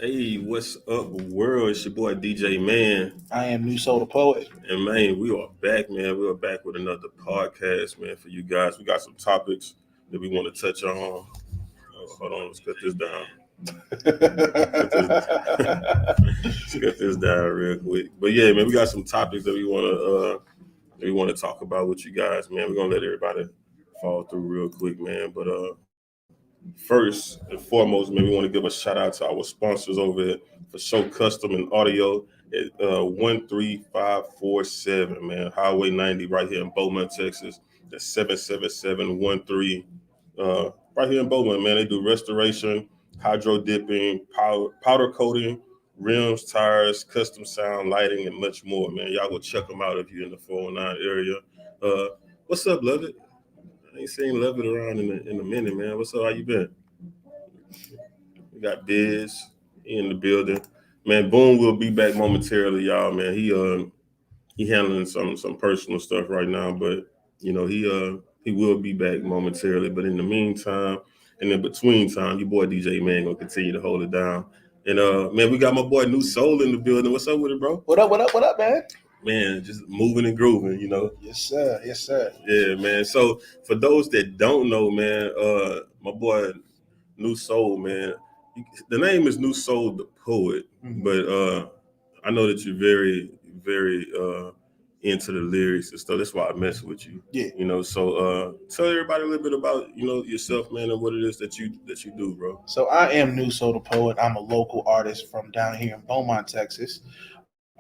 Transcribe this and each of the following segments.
Hey, what's up, world? It's your boy DJ Man. I am New Soul the Poet. And man, we are back, man. We are back with another podcast, man, for you guys. We got some topics that we want to touch on. Hold on, let's cut this down. Let's cut this down real quick. But yeah, man, we got some topics that we want to talk about with you guys, man. We're gonna let everybody fall through real quick, man. But first and foremost, man, we want to give a shout out to our sponsors over at For Show Custom and Audio at 13547, man, Highway 90, right here in Beaumont, Texas. That's 77713. Right here in Beaumont, man. They do restoration, hydro dipping, powder coating, rims, tires, custom sound, lighting, and much more, man. Y'all go check them out if you're in the 409 area. What's up, Lovett? I ain't seen Lovett around in a minute, man. What's up? How you been? We got Biz in the building. Man, Boone will be back momentarily, y'all, man. He handling some personal stuff right now, but you know, he will be back momentarily. But in the meantime, and in between time, your boy DJ Man gonna continue to hold it down. And man, we got my boy New Soul in the building. What's up with it, bro? What up, man? Man, just moving and grooving, you know. Yes, sir. Yes, sir. Yeah, man. So for those that don't know, man, my boy New Soul, man. The name is New Soul the Poet, but I know that you're very, very into the lyrics and stuff. That's why I mess with you. Yeah. You know, so tell everybody a little bit about, you know, yourself, man, and what it is that you do, bro. So I am New Soul the Poet. I'm a local artist from down here in Beaumont, Texas.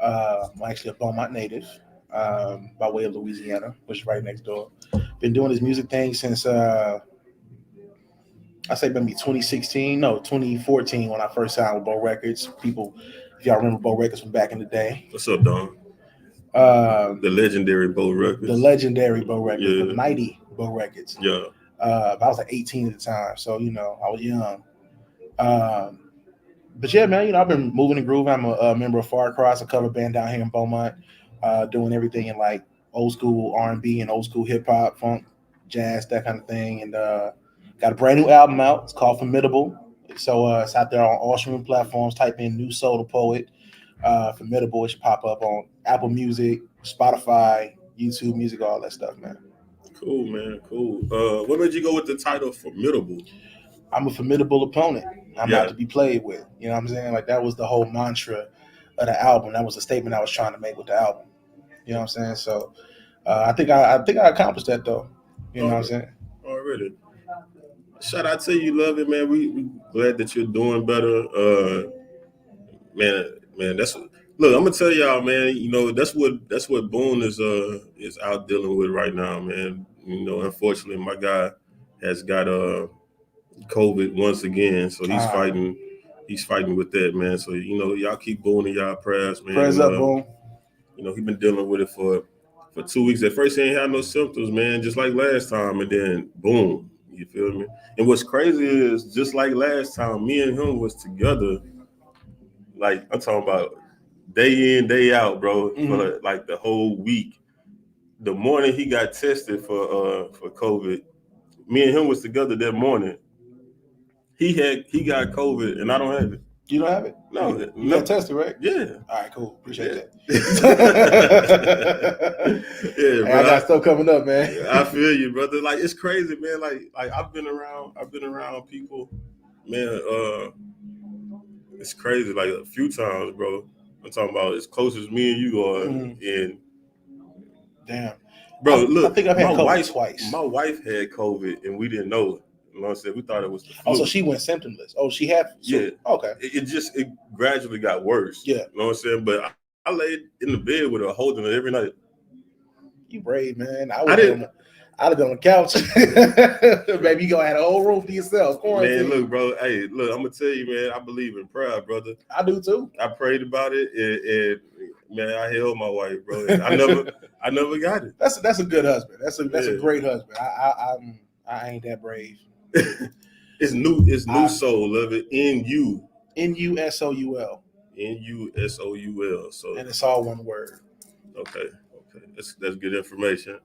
I'm actually a Beaumont native by way of Louisiana, which is right next door. Been doing this music thing since I say maybe 2014 when I first signed with Bo Records. People, if y'all remember Bo Records from back in the day. What's up, Don? The legendary Bo Records. The mighty Bo Records. Yeah. I was like 18 at the time, so you know I was young. But yeah, man, you know I've been moving and grooving. I'm a member of Far Cross, a cover band down here in Beaumont, doing everything in like old school R&B and old school hip hop, funk, jazz, that kind of thing. And got a brand new album out. It's called Formidable. So it's out there on all streaming platforms. Type in New Soul the Poet. Formidable. It should pop up on Apple Music, Spotify, YouTube Music, all that stuff, man. Cool, man. Cool. What made you go with the title Formidable? I'm a formidable opponent. I'm not to be played with. You know what I'm saying? Like that was the whole mantra of the album. That was the statement I was trying to make with the album. You know what I'm saying? So I think I accomplished that though. You know what I'm saying? Already. Shout out to you, love it, man. We glad that you're doing better. Man, that's look. I'm gonna tell y'all, man. You know that's what Boone is out dealing with right now, man. You know, unfortunately, my guy has got COVID once again, so he's fighting. He's fighting with that, man. So you know, y'all keep Boone in y'all prayers, man. Prayers up, Boone. You know, he's been dealing with it for 2 weeks. At first, he ain't had no symptoms, man, just like last time, and then boom. You feel me? And what's crazy is, just like last time, me and him was together. Like I'm talking about day in, day out, bro, for like the whole week. The morning he got tested for COVID, me and him was together that morning. He got COVID, and I don't have it. You don't have it? No. You got tested, right? Yeah. All right, cool. Appreciate that. Yeah, bro. Hey, I got stuff coming up, man. I feel you, brother. Like it's crazy, man. Like I've been around people, man. It's crazy. Like a few times, bro. I'm talking about as close as me and you are. And damn, bro, look. I think I've had COVID twice. My wife had COVID, and we didn't know it. You know what I'm saying? We thought it was the flu. Oh, so she went symptomless. Oh, she had. Yeah. Okay. It gradually got worse. Yeah. You know what I'm sayed? But I laid in the bed with her, holding her every night. You brave, man. I'd have been on the couch. Maybe you gonna have a whole room to yourself. Man, look, bro. Hey, look, I'm gonna tell you, man. I believe in prayer, brother. I do too. I prayed about it, and man, I held my wife, bro. I never got it. That's a good husband. That's a great husband. I ain't that brave. It's new soul, love it. N-U-S-O-U-L. N-U-S-O-U-L. So, and it's all one word. Okay. That's good information.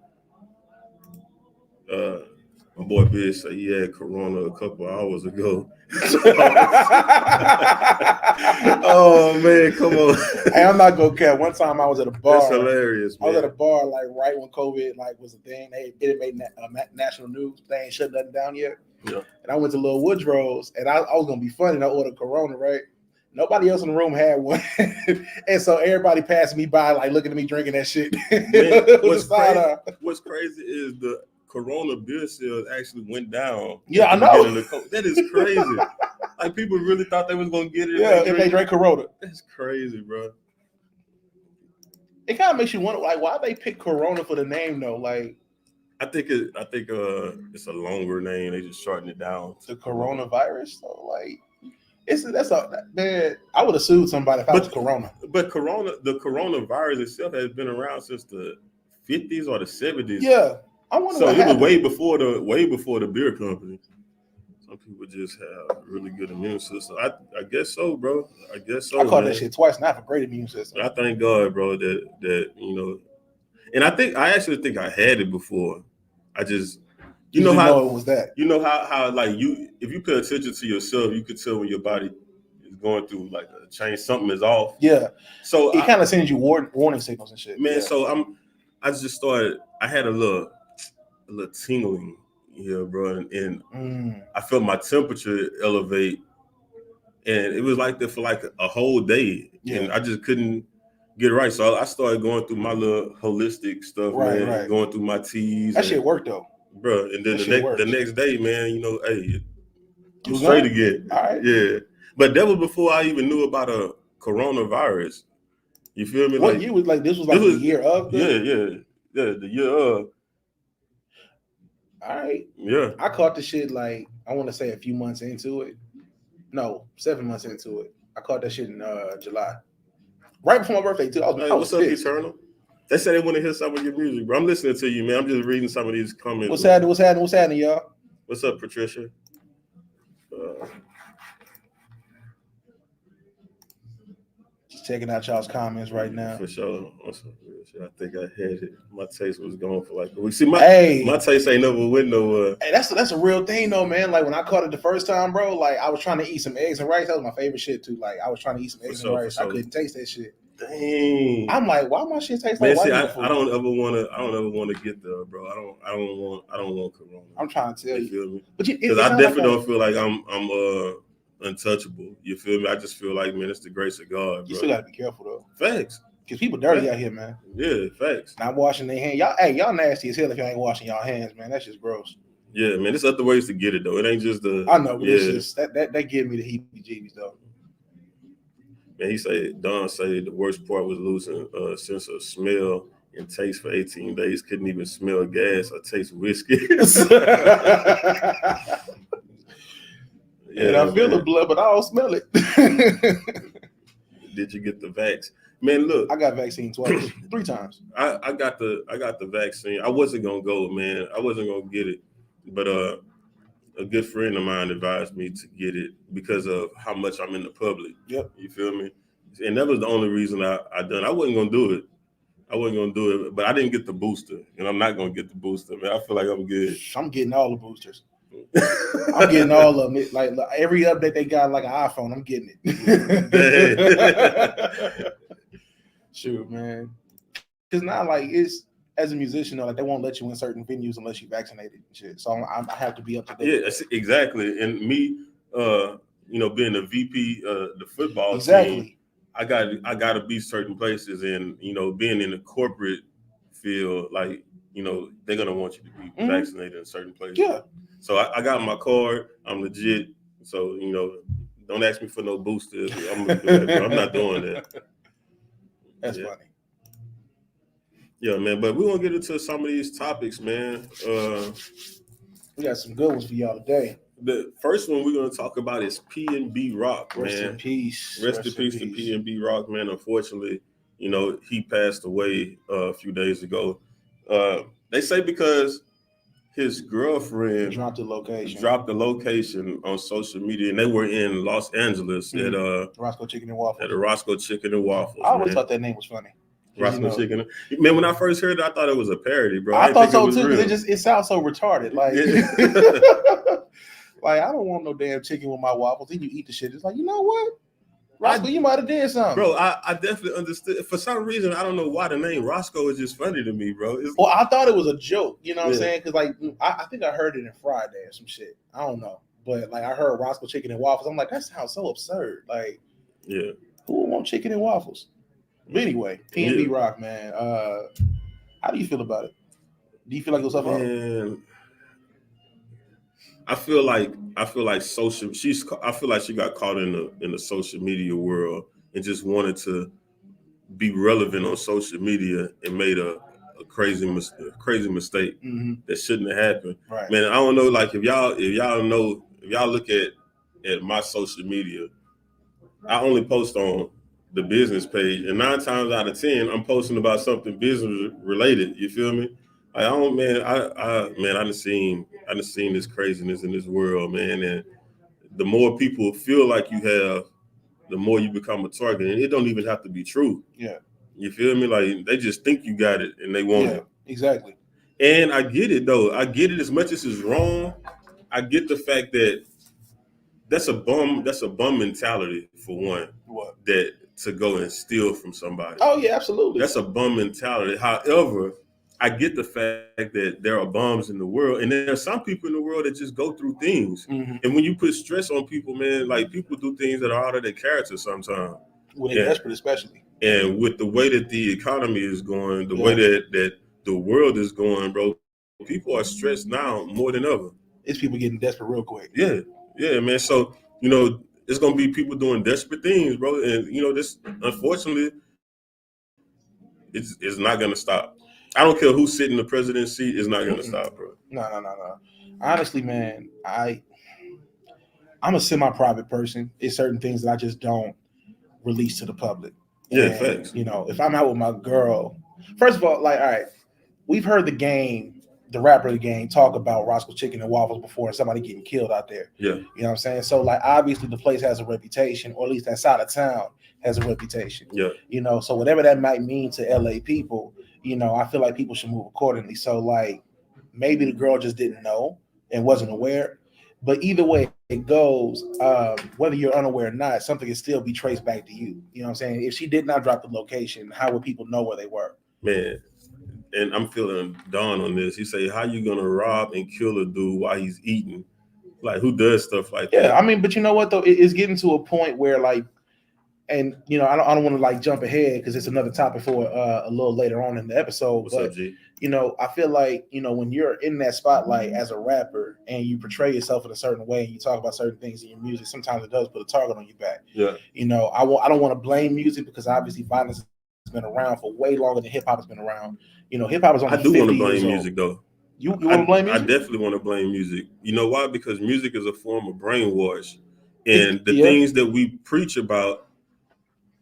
My boy Biz said he had corona a couple hours ago. Oh man, come on. Hey, I'm not gonna care. One time I was at a bar. That's hilarious, man. I was at a bar like right when COVID like was a thing. It made national news. They ain't shut nothing down yet. Yeah. And I went to Little Woodrow's, and I was gonna be funny. And I ordered Corona, right? Nobody else in the room had one, and so everybody passing me by, like looking at me drinking that shit. Man, what's crazy is the Corona beer sales actually went down. Yeah, I know. That is crazy. Like people really thought they was gonna get it. If they drank Corona. That's crazy, bro. It kind of makes you wonder, like, why they pick Corona for the name though? Like, I think it's a longer name. They just shorten it down. The coronavirus. So like. Man. I would have sued somebody if I was Corona. But the coronavirus itself has been around since the 50s or the 70s. Yeah, I wonder. So it was way before the beer company. Some people just have a really good immune system. I guess so, bro. I guess so. I caught that shit twice, and I have a great immune system. I thank God, bro, that you know, and I actually think I had it before. I just. You know how it was that. You know how like if you pay attention to yourself, you could tell when your body is going through like a change, something is off. Yeah. So it kind of sends you warning signals and shit. Man, yeah. So I just started. I had a little tingling here, bro, and I felt my temperature elevate, and it was like that for like a whole day, and I just couldn't get it right. So I started going through my little holistic stuff, man. Going through my teas. That shit worked though. Bro, and then the next day, man, you know, hey, I'm straight again. All right. Yeah. But that was before I even knew about a coronavirus. You feel me? What year was like this was like the year of the the year of. All right. Yeah. I caught the shit like I want to say a few months into it. No, 7 months into it. I caught that shit in July. Right before my birthday too. What's up, Eternal? They said they want to hear some of your music, bro. I'm listening to you, man. I'm just reading some of these comments. What's happening, y'all? What's up, Patricia? Just checking out y'all's comments right now. For sure. I think I had it. My taste was gone for like a week. See, my taste ain't never went nowhere. Hey, that's a real thing though, man. Like when I caught it the first time, bro, like I was trying to eat some eggs and rice. That was my favorite shit too. Like I was trying to eat some eggs and rice. I couldn't taste that shit. Dang. I'm like, why my shit taste like white food? I don't ever want to get there, bro. I don't want corona. I'm trying to tell you. Feel me? Because I definitely don't feel like I'm untouchable. You feel me? I just feel like, man, it's the grace of God, bro. You still gotta be careful though. Facts. Because people dirty out here, man. Yeah, facts. Not washing their hands. Y'all nasty as hell if y'all ain't washing y'all hands, man. That's just gross. Yeah, man. There's other ways to get it though. It ain't just the. I know, but it's just that give me the heebie-jeebies though. Man, Don said the worst part was losing a sense of smell and taste for 18 days. Couldn't even smell gas or taste whiskey. And I feel the blood, but I don't smell it. Did you get the vax? Man, look. I got vaccine twice, 3 times. I got the vaccine. I wasn't gonna go, man. I wasn't gonna get it, but a good friend of mine advised me to get it because of how much I'm in the public. Yep. You feel me? And that was the only reason I done. I wasn't gonna do it, but I didn't get the booster, and I'm not gonna get the booster, man. I feel like I'm good. I'm getting all the boosters. I'm getting all of them. Like every update they got, like an iPhone, I'm getting it. Shoot, man. Because now, like, it's as a musician, like they won't let you in certain venues unless you're vaccinated and shit. So I have to be up to date. Yeah, exactly. And me, being a VP, the football team, I got to be certain places, and being in the corporate field, like they're gonna want you to be vaccinated in certain places. Yeah. So I got my card. I'm legit. So don't ask me for no boosters. I'm not doing that. That's funny. Yeah, man. But we're gonna get into some of these topics, man. We got some good ones for y'all today. The first one we're gonna talk about is P&B Rock, man. Rest in peace. Rest in peace to P&B Rock, man. Unfortunately, he passed away a few days ago. They say because his girlfriend dropped the location on social media, and they were in Los Angeles at Roscoe Chicken and Waffles. At the Roscoe Chicken and Waffles. I always thought that name was funny. Roscoe Chicken. Man, when I first heard it, I thought it was a parody, bro. I thought so it too, because it sounds so retarded. Like, like I don't want no damn chicken with my waffles. Then you eat the shit. It's like, you know what? Roscoe, you might have did something. Bro, I definitely understood. For some reason, I don't know why the name Roscoe is just funny to me, bro. Well, I thought it was a joke. You know what I'm saying? Because, like, I think I heard it in Friday or some shit. I don't know. But, like, I heard Roscoe Chicken and Waffles. I'm like, that sounds so absurd. Like, yeah, who would want chicken and waffles? But anyway, PNB Rock, man. How do you feel about it? Do you feel like it was up? Man, I feel like social. I feel like she got caught in the social media world and just wanted to be relevant on social media and made a crazy mistake that shouldn't have happened. Right. Man, I don't know. Like if y'all look at my social media, I only post on the business page, and 9 times out of 10, I'm posting about something business related. You feel me? Like, I done seen this craziness in this world, man. And the more people feel like you have, the more you become a target. And it don't even have to be true. Yeah. You feel me? Like they just think you got it and they want it. Exactly. And I get it though. I get it as much as it's wrong. I get the fact that that's a bum mentality for one. What? That to go and steal from somebody. Oh yeah, absolutely. That's a bum mentality. However, I get the fact that there are bums in the world, and there are some people in the world that just go through things. Mm-hmm. And when you put stress on people, man, like people do things that are out of their character sometimes. When they're desperate, especially. And with the way that the economy is going, the way that the world is going, bro, people are stressed now more than ever. It's people getting desperate real quick. Yeah, man. So, it's going to be people doing desperate things, bro. And, this, unfortunately, it's not going to stop. I don't care who's sitting in the presidency, it's not going to stop, bro. No. Honestly, man, I'm a semi-private person. There's certain things that I just don't release to the public. Yeah, facts. If I'm out with my girl, first of all, like, all right, we've heard the rapper of the game talk about Roscoe Chicken and Waffles before and somebody getting killed out there. Yeah. You know what I'm saying? So, like, obviously the place has a reputation, or at least that side of town has a reputation. Yeah. So whatever that might mean to LA people, I feel like people should move accordingly. So, like, maybe the girl just didn't know and wasn't aware. But either way it goes, whether you're unaware or not, something can still be traced back to you. You know what I'm saying? If she did not drop the location, how would people know where they were? Man, and I'm feeling Don on this. He say, how you going to rob and kill a dude while he's eating? Like, who does stuff like that? Yeah, I mean, but you know what, though? It's getting to a point where, like, and, I don't want to, like, jump ahead because it's another topic for a little later on in the episode. What's up, G? I feel like, when you're in that spotlight as a rapper and you portray yourself in a certain way and you talk about certain things in your music, sometimes it does put a target on your back. Yeah. I don't want to blame music because obviously violence has been around for way longer than hip hop has been around. Hip hop is only 50 years old. I do want to blame music, though. You want to blame music? I definitely want to blame music. You know why? Because music is a form of brainwash. And the things that we preach about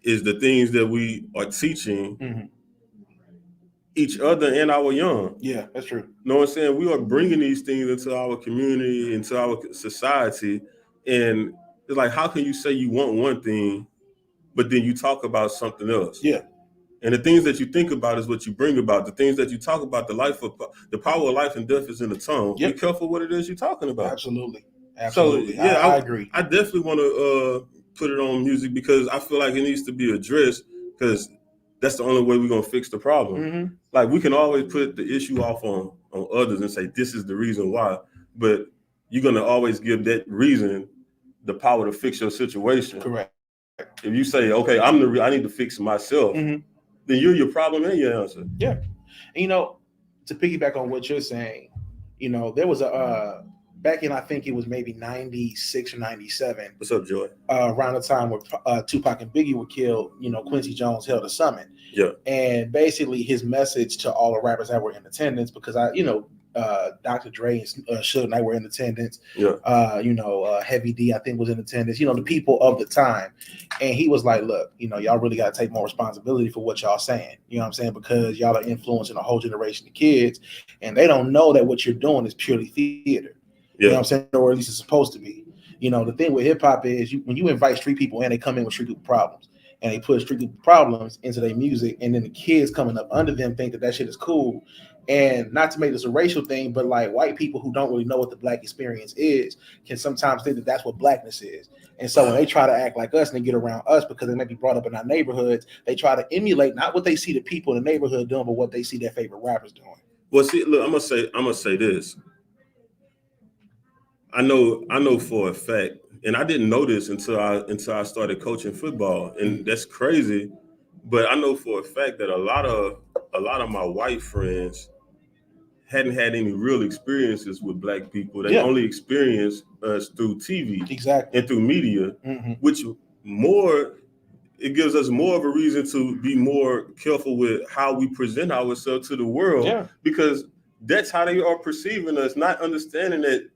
is the things that we are teaching each other and our young. Yeah, that's true. You know what I'm saying? We are bringing these things into our community, into our society. And it's like, how can you say you want one thing, but then you talk about something else? Yeah. And the things that you think about is what you bring about. The things that you talk about, the power of life and death is in the tongue. Be careful what it is you're talking about. Absolutely. So, yeah, I agree. I definitely want to put it on music because I feel like it needs to be addressed because that's the only way we're going to fix the problem. Like, we can always put the issue off on others and say, this is the reason why. But you're going to always give that reason the power to fix your situation. Correct. If you say, okay, I need to fix myself, then you're your problem and your answer. Yeah. And, to piggyback on what you're saying, there was back in, I think it was maybe 96 or 97. What's up, Joy? Around the time where Tupac and Biggie were killed, Quincy Jones held a summit. Yeah. And basically his message to all the rappers that were in attendance, because Dr. Dre and Suge Knight were in attendance. Yeah. Heavy D, I think, was in attendance. The people of the time. And he was like, look, y'all really got to take more responsibility for what y'all saying. You know what I'm saying? Because y'all are influencing a whole generation of kids, and they don't know that what you're doing is purely theater. You know what I'm saying? Or at least it's supposed to be. The thing with hip hop is when you invite street people in, they come in with street people problems. and they put street people problems into their music, and then the kids coming up under them think that shit is cool. And not to make this a racial thing, but like white people who don't really know what the black experience is can sometimes think that that's what blackness is. And so when they try to act like us and they get around us because they may be brought up in our neighborhoods, they try to emulate not what they see the people in the neighborhood doing, but what they see their favorite rappers doing. Well, see, look, I'm gonna say this. I know for a fact, and I didn't know this until I started coaching football, and that's crazy. But I know for a fact that a lot of my white friends hadn't had any real experiences with black people. They only experienced us through TV, exactly, and through media, which it gives us more of a reason to be more careful with how we present ourselves to the world, because that's how they are perceiving us, not understanding that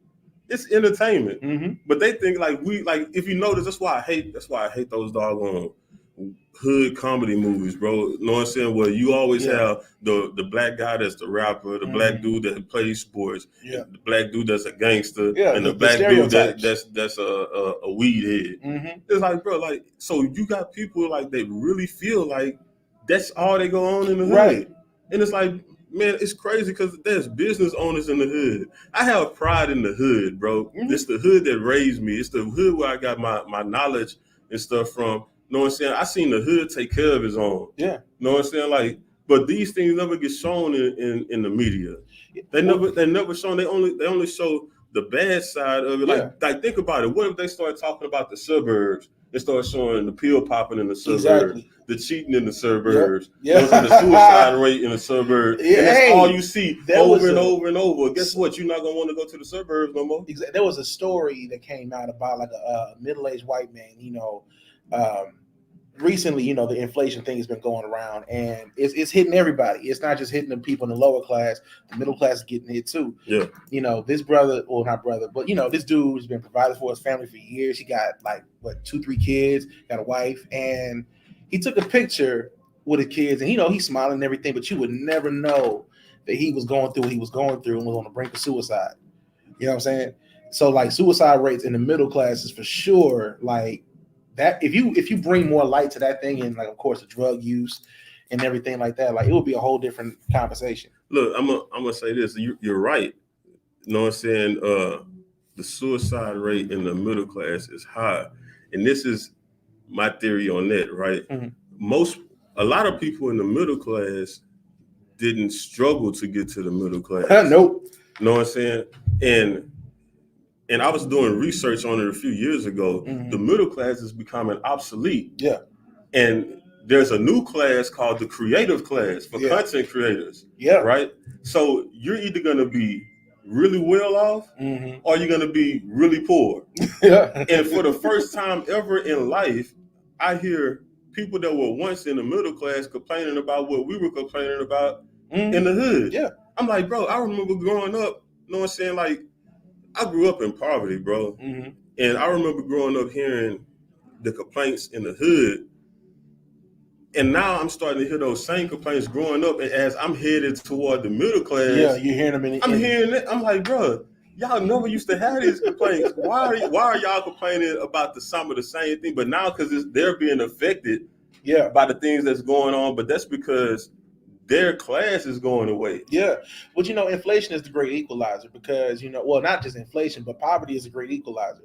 it's entertainment. But they think like if you notice, that's why I hate those doggone hood comedy movies, bro. You know what I'm saying? Where you always have the black guy that's the rapper, the black dude that plays sports, the black dude that's a gangster, and the black dude that's a weed head. It's like, bro, like, so you got people like they really feel like that's all they go on in the hood. And it's like, man, it's crazy because there's business owners in the hood. I have pride in the hood, bro. It's the hood that raised me. It's the hood where I got my knowledge and stuff from. You know what I'm saying? I seen the hood take care of his own. You know what I'm saying? Like, but these things never get shown in the media. They never shown. They only show the bad side of it. Like think about it. What if they start talking about the suburbs? They start showing the pill popping in the suburbs, the cheating in the suburbs, the suicide rate in the suburbs, and that's all you see over and over and over. Guess what? You're not gonna want to go to the suburbs no more. There was a story that came out about like a middle-aged white man, recently, the inflation thing has been going around, and it's hitting everybody. It's not just hitting the people in the lower class. The middle class is getting hit too. This brother, or not brother, but this dude has been provided for his family for years. He got like 2-3 kids, got a wife, and he took a picture with his kids, and he's smiling and everything, but you would never know that he was going through what he was going through and was on the brink of suicide. You know what I'm saying? So like suicide rates in the middle class is for sure like that. If you bring more light to that thing, and like of course the drug use and everything like that, like it would be a whole different conversation. Look, I'm gonna say this. You're right. You know what I'm saying? The suicide rate in the middle class is high, and this is my theory on that. Right? A lot of people in the middle class didn't struggle to get to the middle class. Nope. You know what I'm saying? And I was doing research on it a few years ago. The middle class is becoming obsolete. And there's a new class called the creative class for content creators. Right? So you're either going to be really well off or you're going to be really poor. And for the first time ever in life, I hear people that were once in the middle class complaining about what we were complaining about in the hood. I'm like, bro, I remember growing up, you know what I'm saying? Like, I grew up in poverty, bro. And I remember growing up hearing the complaints in the hood. And now I'm starting to hear those same complaints growing up. And as I'm headed toward the middle class, you're hearing them. Hearing it. I'm like, bro, y'all never used to have these complaints. Why are y'all complaining about some of the same thing? But now because they're being affected by the things that's going on. But that's because their class is going away. But inflation is the great equalizer because not just inflation, but poverty is a great equalizer.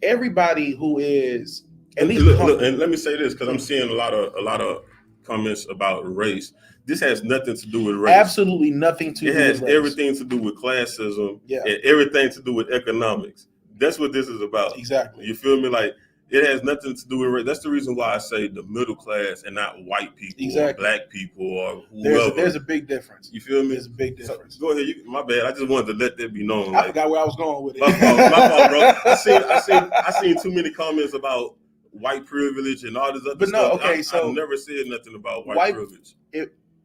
Everybody who is at least look, and let me say this because I'm seeing a lot of comments about race. This has nothing to do with race. Absolutely nothing to do with race. It has everything to do with classism and everything to do with economics. That's what this is about. Exactly. You feel me? Like, it has nothing to do with race. That's the reason why I say the middle class and not white people or black people or whoever. There's a big difference. You feel me? There's a big difference. So, go ahead. My bad. I just wanted to let that be known. I forgot where I was going with it. My fault, bro. I seen too many comments about white privilege and all this other stuff. I've never said nothing about white privilege.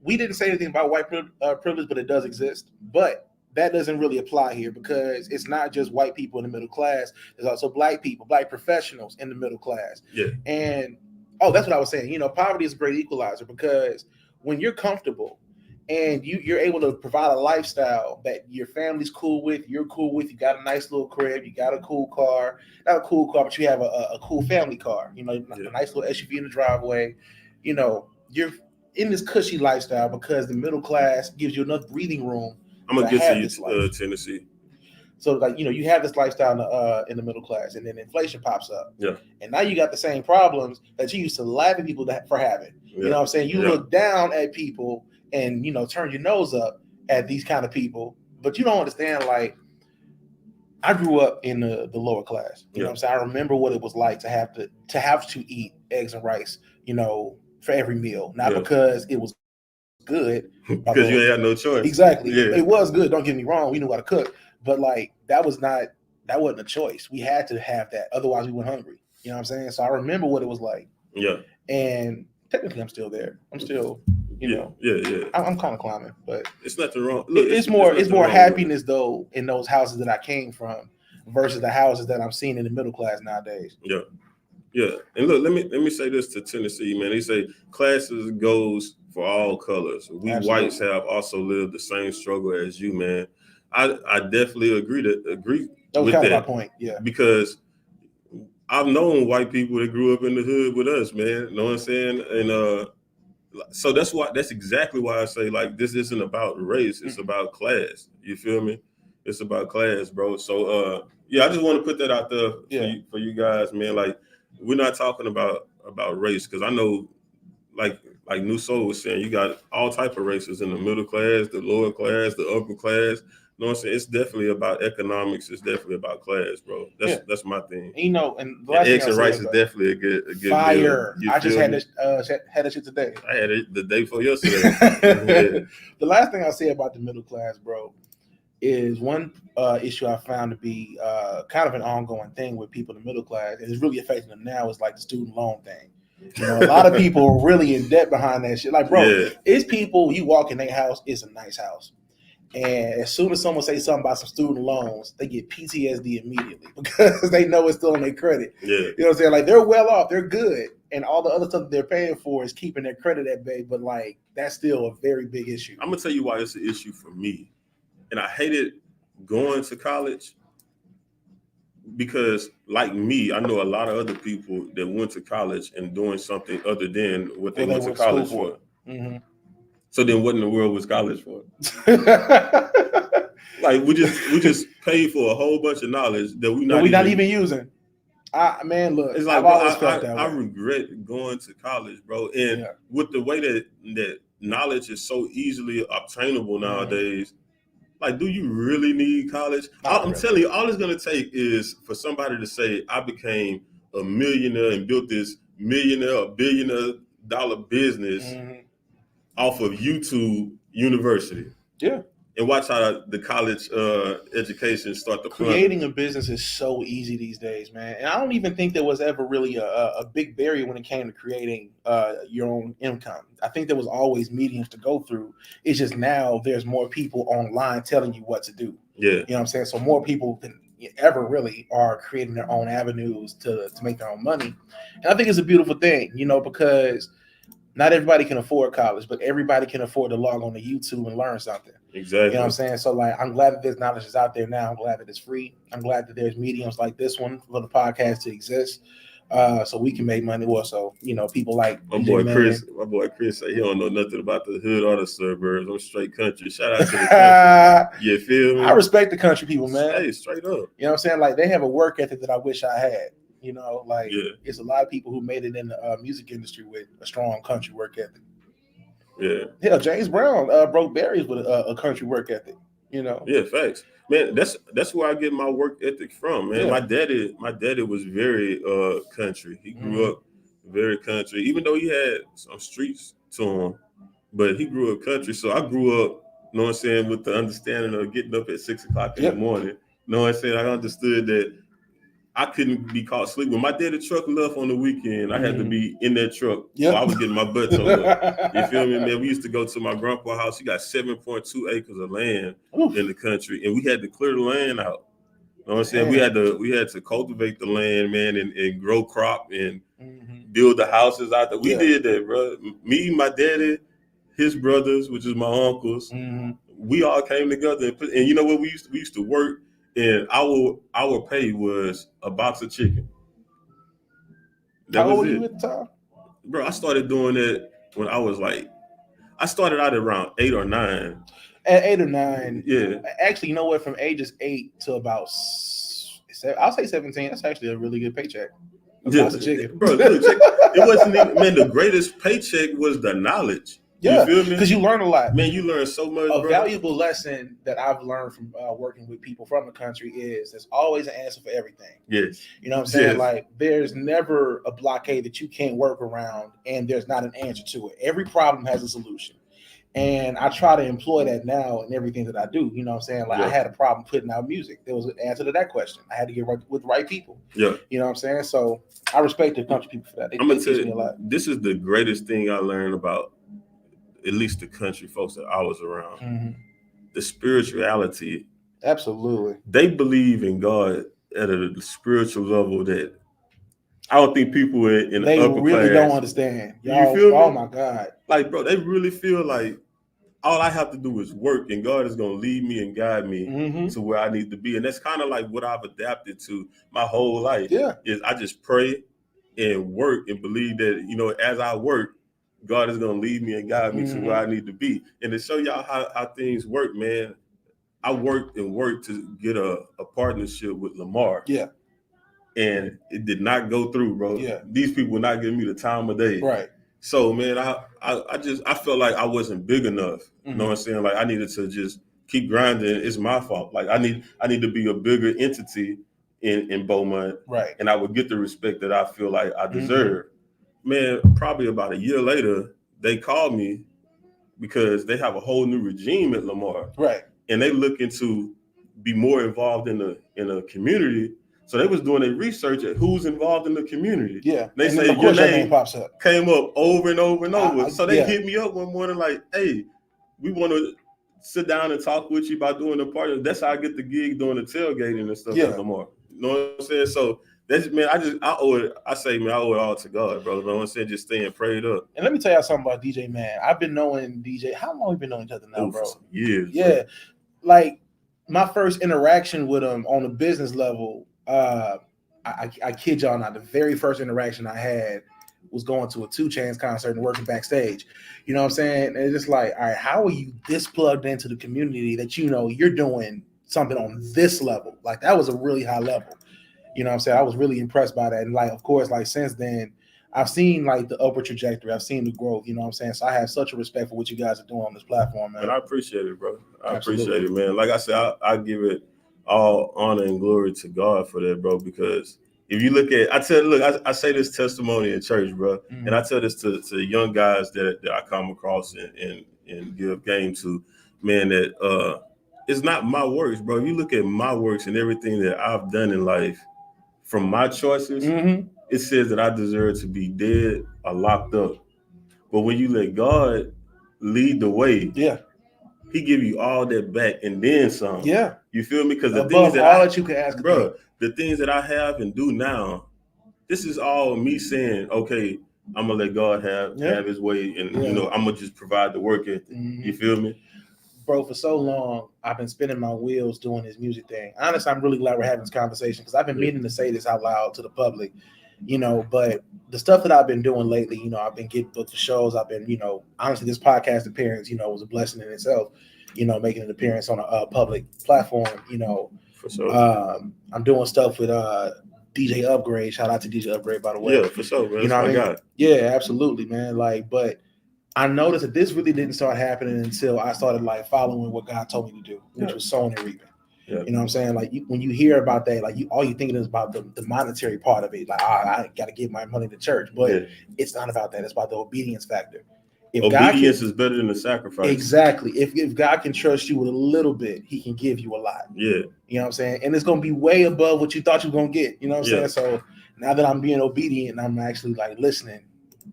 We didn't say anything about white privilege, but it does exist. But that doesn't really apply here because it's not just white people in the middle class. There's also black people, black professionals in the middle class. And that's what I was saying. Poverty is a great equalizer because when you're comfortable and you're able to provide a lifestyle that your family's cool with, you're cool with. You got a nice little crib, you got a cool car, not a cool car, but you have a cool family car. You know, a nice little SUV in the driveway. You know, you're in this cushy lifestyle because the middle class gives you enough breathing room. I'm gonna to get have to this you, life. Tennessee. So like, you know, you have this lifestyle in the middle class, and then inflation pops up. Yeah. And now you got the same problems that you used to laugh at people for having. Yeah. You know what I'm saying? You look down at people and, you know, turn your nose up at these kind of people, but you don't understand, like, I grew up in the lower class. You know what I'm saying? I remember what it was like to have to eat eggs and rice, you know, for every meal. Not because it was good. Because you ain't had no choice. Exactly. Yeah. It was good. Don't get me wrong. We knew how to cook. But like that wasn't a choice. We had to have that. Otherwise we went hungry. You know what I'm saying? So I remember what it was like. Yeah. And technically I'm still there. I'm still, you know. Yeah. I'm kind of climbing, but it's nothing wrong. Look, it's more happiness though in those houses that I came from versus the houses that I'm seeing in the middle class nowadays. Yeah. Yeah. And look, let me say this to Tennessee, man. They say classes goes for all colors. We Absolutely. Whites have also lived the same struggle as you, man. I definitely agree that was with kind that. of my point, yeah. Because I've known white people that grew up in the hood with us, man. You know what I'm saying? And so that's exactly why I say, like, this isn't about race, it's about class. You feel me? It's about class, bro. So yeah, I just want to put that out there for you guys, man. Like, we're not talking about race, because I know, like New Soul was saying, you got all type of races in the middle class, the lower class, the upper class. You know what I'm saying? It's definitely about economics. It's definitely about class, bro. That's my thing. You know, and eggs and rice is definitely a good fire. I just had that shit today. I had it the day before yesterday. The last thing I'll say about the middle class, bro, is one issue I found to be kind of an ongoing thing with people in the middle class, and it's really affecting them now, is like the student loan thing. You know, a lot of people are really in debt behind that shit. Like, bro, it's people, you walk in their house, it's a nice house. And as soon as someone says something about some student loans, they get PTSD immediately because they know it's still on their credit. Yeah. You know what I'm saying? Like, they're well off, they're good. And all the other stuff that they're paying for is keeping their credit at bay. But like, that's still a very big issue. I'm going to tell you why it's an issue for me. And I hated going to college because, like me, I know a lot of other people that went to college and doing something other than what they went to college for. Mm-hmm. So then what in the world was college for? Like, we just paid for a whole bunch of knowledge that we're not even using. Man, look, it's like, I've always felt that way. I regret going to college, bro. And with the way that knowledge is so easily obtainable nowadays, like, do you really need college? I'm telling you, all it's going to take is for somebody to say, I became a millionaire and built this millionaire or billionaire dollar business off of YouTube University. Yeah. And watch how the college education start to creating a business is so easy these days, man. And I don't even think there was ever really a big barrier when it came to creating your own income. I think there was always mediums to go through. It's just now there's more people online telling you what to do. Yeah. You know what I'm saying? So more people than ever really are creating their own avenues to make their own money. And I think it's a beautiful thing, you know, because not everybody can afford college, but everybody can afford to log on to YouTube and learn something. Exactly. You know what I'm saying? So, like, I'm glad that this knowledge is out there now. I'm glad that it's free. I'm glad that there's mediums like this one for the podcast to exist, so we can make money. Well, so, you know, people like my boy Chris say he don't know nothing about the hood or the suburbs. I'm straight country. Shout out to the country. You feel me? I respect the country people, man. Hey, straight up. You know what I'm saying? Like, they have a work ethic that I wish I had. You know, like, it's a lot of people who made it in the music industry with a strong country work ethic. Yeah. Hell, James Brown broke barriers with a country work ethic. You know. Yeah, facts, man. That's where I get my work ethic from, man. Yeah. My daddy was very country. He grew up very country, even though he had some streets to him, but he grew up country. So I grew up, you know what I'm saying, with the understanding of getting up at 6 o'clock in the morning. You know what I'm saying? I understood that I couldn't be caught sleeping. When my daddy truck left on the weekend, I had to be in that truck. So I was getting my butt towed up. You feel me, man? We used to go to my grandpa's house. He got 7.2 acres of land in the country, and we had to clear the land out. You know what I'm saying? We had to cultivate the land, man, and grow crop and build the houses out there. We did that, bro. Me, my daddy, his brothers, which is my uncles. Mm-hmm. We all came together, and you know what? We used to work, and our pay was a box of chicken. How old were you at the time? Bro, I started doing it when I was like, I started out at around 8 or 9. At 8 or 9, yeah. Actually, you know what? From ages 8 to about, I'll say 17. That's actually a really good paycheck. Yeah, chicken. Bro, look, it wasn't even, man, the greatest paycheck was the knowledge. Yeah, you feel me? Because you learn a lot. Man, you learn so much, A bro. valuable lesson that I've learned from working with people from the country is there's always an answer for everything. Yes. You know what I'm saying? Yes. Like, there's never a blockade that you can't work around and there's not an answer to it. Every problem has a solution. And I try to employ that now in everything that I do. You know what I'm saying? Like, I had a problem putting out music. There was an answer to that question. I had to get right with the right people. Yeah. You know what I'm saying? So I respect the country people for that. I'm going to tell you, this is the greatest thing I learned about at least the country folks that I was around. Mm-hmm. The spirituality. Absolutely. They believe in God at a spiritual level that I don't think people in they the upper really class don't understand. You feel me? Oh my God. Like, bro, they really feel like all I have to do is work and God is going to lead me and guide me to where I need to be. And that's kind of like what I've adapted to my whole life. Yeah. Is I just pray and work and believe that, you know, as I work, God is going to lead me and guide me to where I need to be. And to show y'all how things work, man, I worked to get a partnership with Lamar. Yeah. And it did not go through, bro. Yeah. These people were not giving me the time of day. Right. So, man, I felt like I wasn't big enough. You know what I'm saying? Like, I needed to just keep grinding. It's my fault. Like, I need to be a bigger entity in Beaumont. Right. And I would get the respect that I feel like I deserve. Man, probably about a year later, they called me because they have a whole new regime at Lamar. Right. And they looking to be more involved in the community. So they was doing their research at who's involved in the community. Yeah. They say your name pops up. Came up over and over and over. So they hit me up one morning like, hey, we want to sit down and talk with you about doing the party. That's how I get the gig doing the tailgating and stuff at Lamar. You know what I'm saying? So that's, man, I owe it all to God, bro. You know what I'm saying? Just staying prayed up. And let me tell y'all something about DJ Mann. I've been knowing DJ. How long have we been knowing each other now, bro? For some years. Yeah. Bro. Like, my first interaction with him on a business level, I kid y'all not, the very first interaction I had was going to a 2 Chainz concert and working backstage. You know what I'm saying? And it's just like, all right, how are you this plugged into the community that you know you're doing something on this level? Like, that was a really high level. You know what I'm saying? I was really impressed by that. And like, of course, like since then, I've seen like the upward trajectory. I've seen the growth. You know what I'm saying? So I have such a respect for what you guys are doing on this platform, man. And I appreciate it, bro. I appreciate it, man. Like I said, I give it all honor and glory to God for that, bro. Because if you look at, I say this testimony in church, bro, and I tell this to young guys that I come across and give game to, man, that it's not my works, bro. If you look at my works and everything that I've done in life, from my choices, it says that I deserve to be dead or locked up. But when you let God lead the way, He give you all that back and then some. Yeah, you feel me? Because the things that you can ask, bro, the things that I have and do now, this is all me saying, okay, I'm gonna let God have His way, and you know, I'm gonna just provide the work ethic. You feel me? Bro, for so long, I've been spinning my wheels doing this music thing. Honestly, I'm really glad we're having this conversation because I've been meaning to say this out loud to the public, you know, but the stuff that I've been doing lately, you know, I've been getting booked for shows. I've been, you know, honestly, this podcast appearance, you know, was a blessing in itself, you know, making an appearance on a public platform, you know. For sure. I'm doing stuff with DJ Upgrade. Shout out to DJ Upgrade, by the way. Yeah, for sure, man. You know what I mean? God. Yeah, absolutely, man. Like, but I noticed that this really didn't start happening until I started like following what God told me to do, which was sowing and reaping. Yeah. You know what I'm saying? Like when you hear about that, like all you thinking is about the monetary part of it. Like, I got to give my money to church, but it's not about that. It's about the obedience factor. If obedience is better than the sacrifice. Exactly. If God can trust you with a little bit, He can give you a lot. Yeah. You know what I'm saying? And it's going to be way above what you thought you were going to get. You know what I'm saying? So now that I'm being obedient and I'm actually like listening,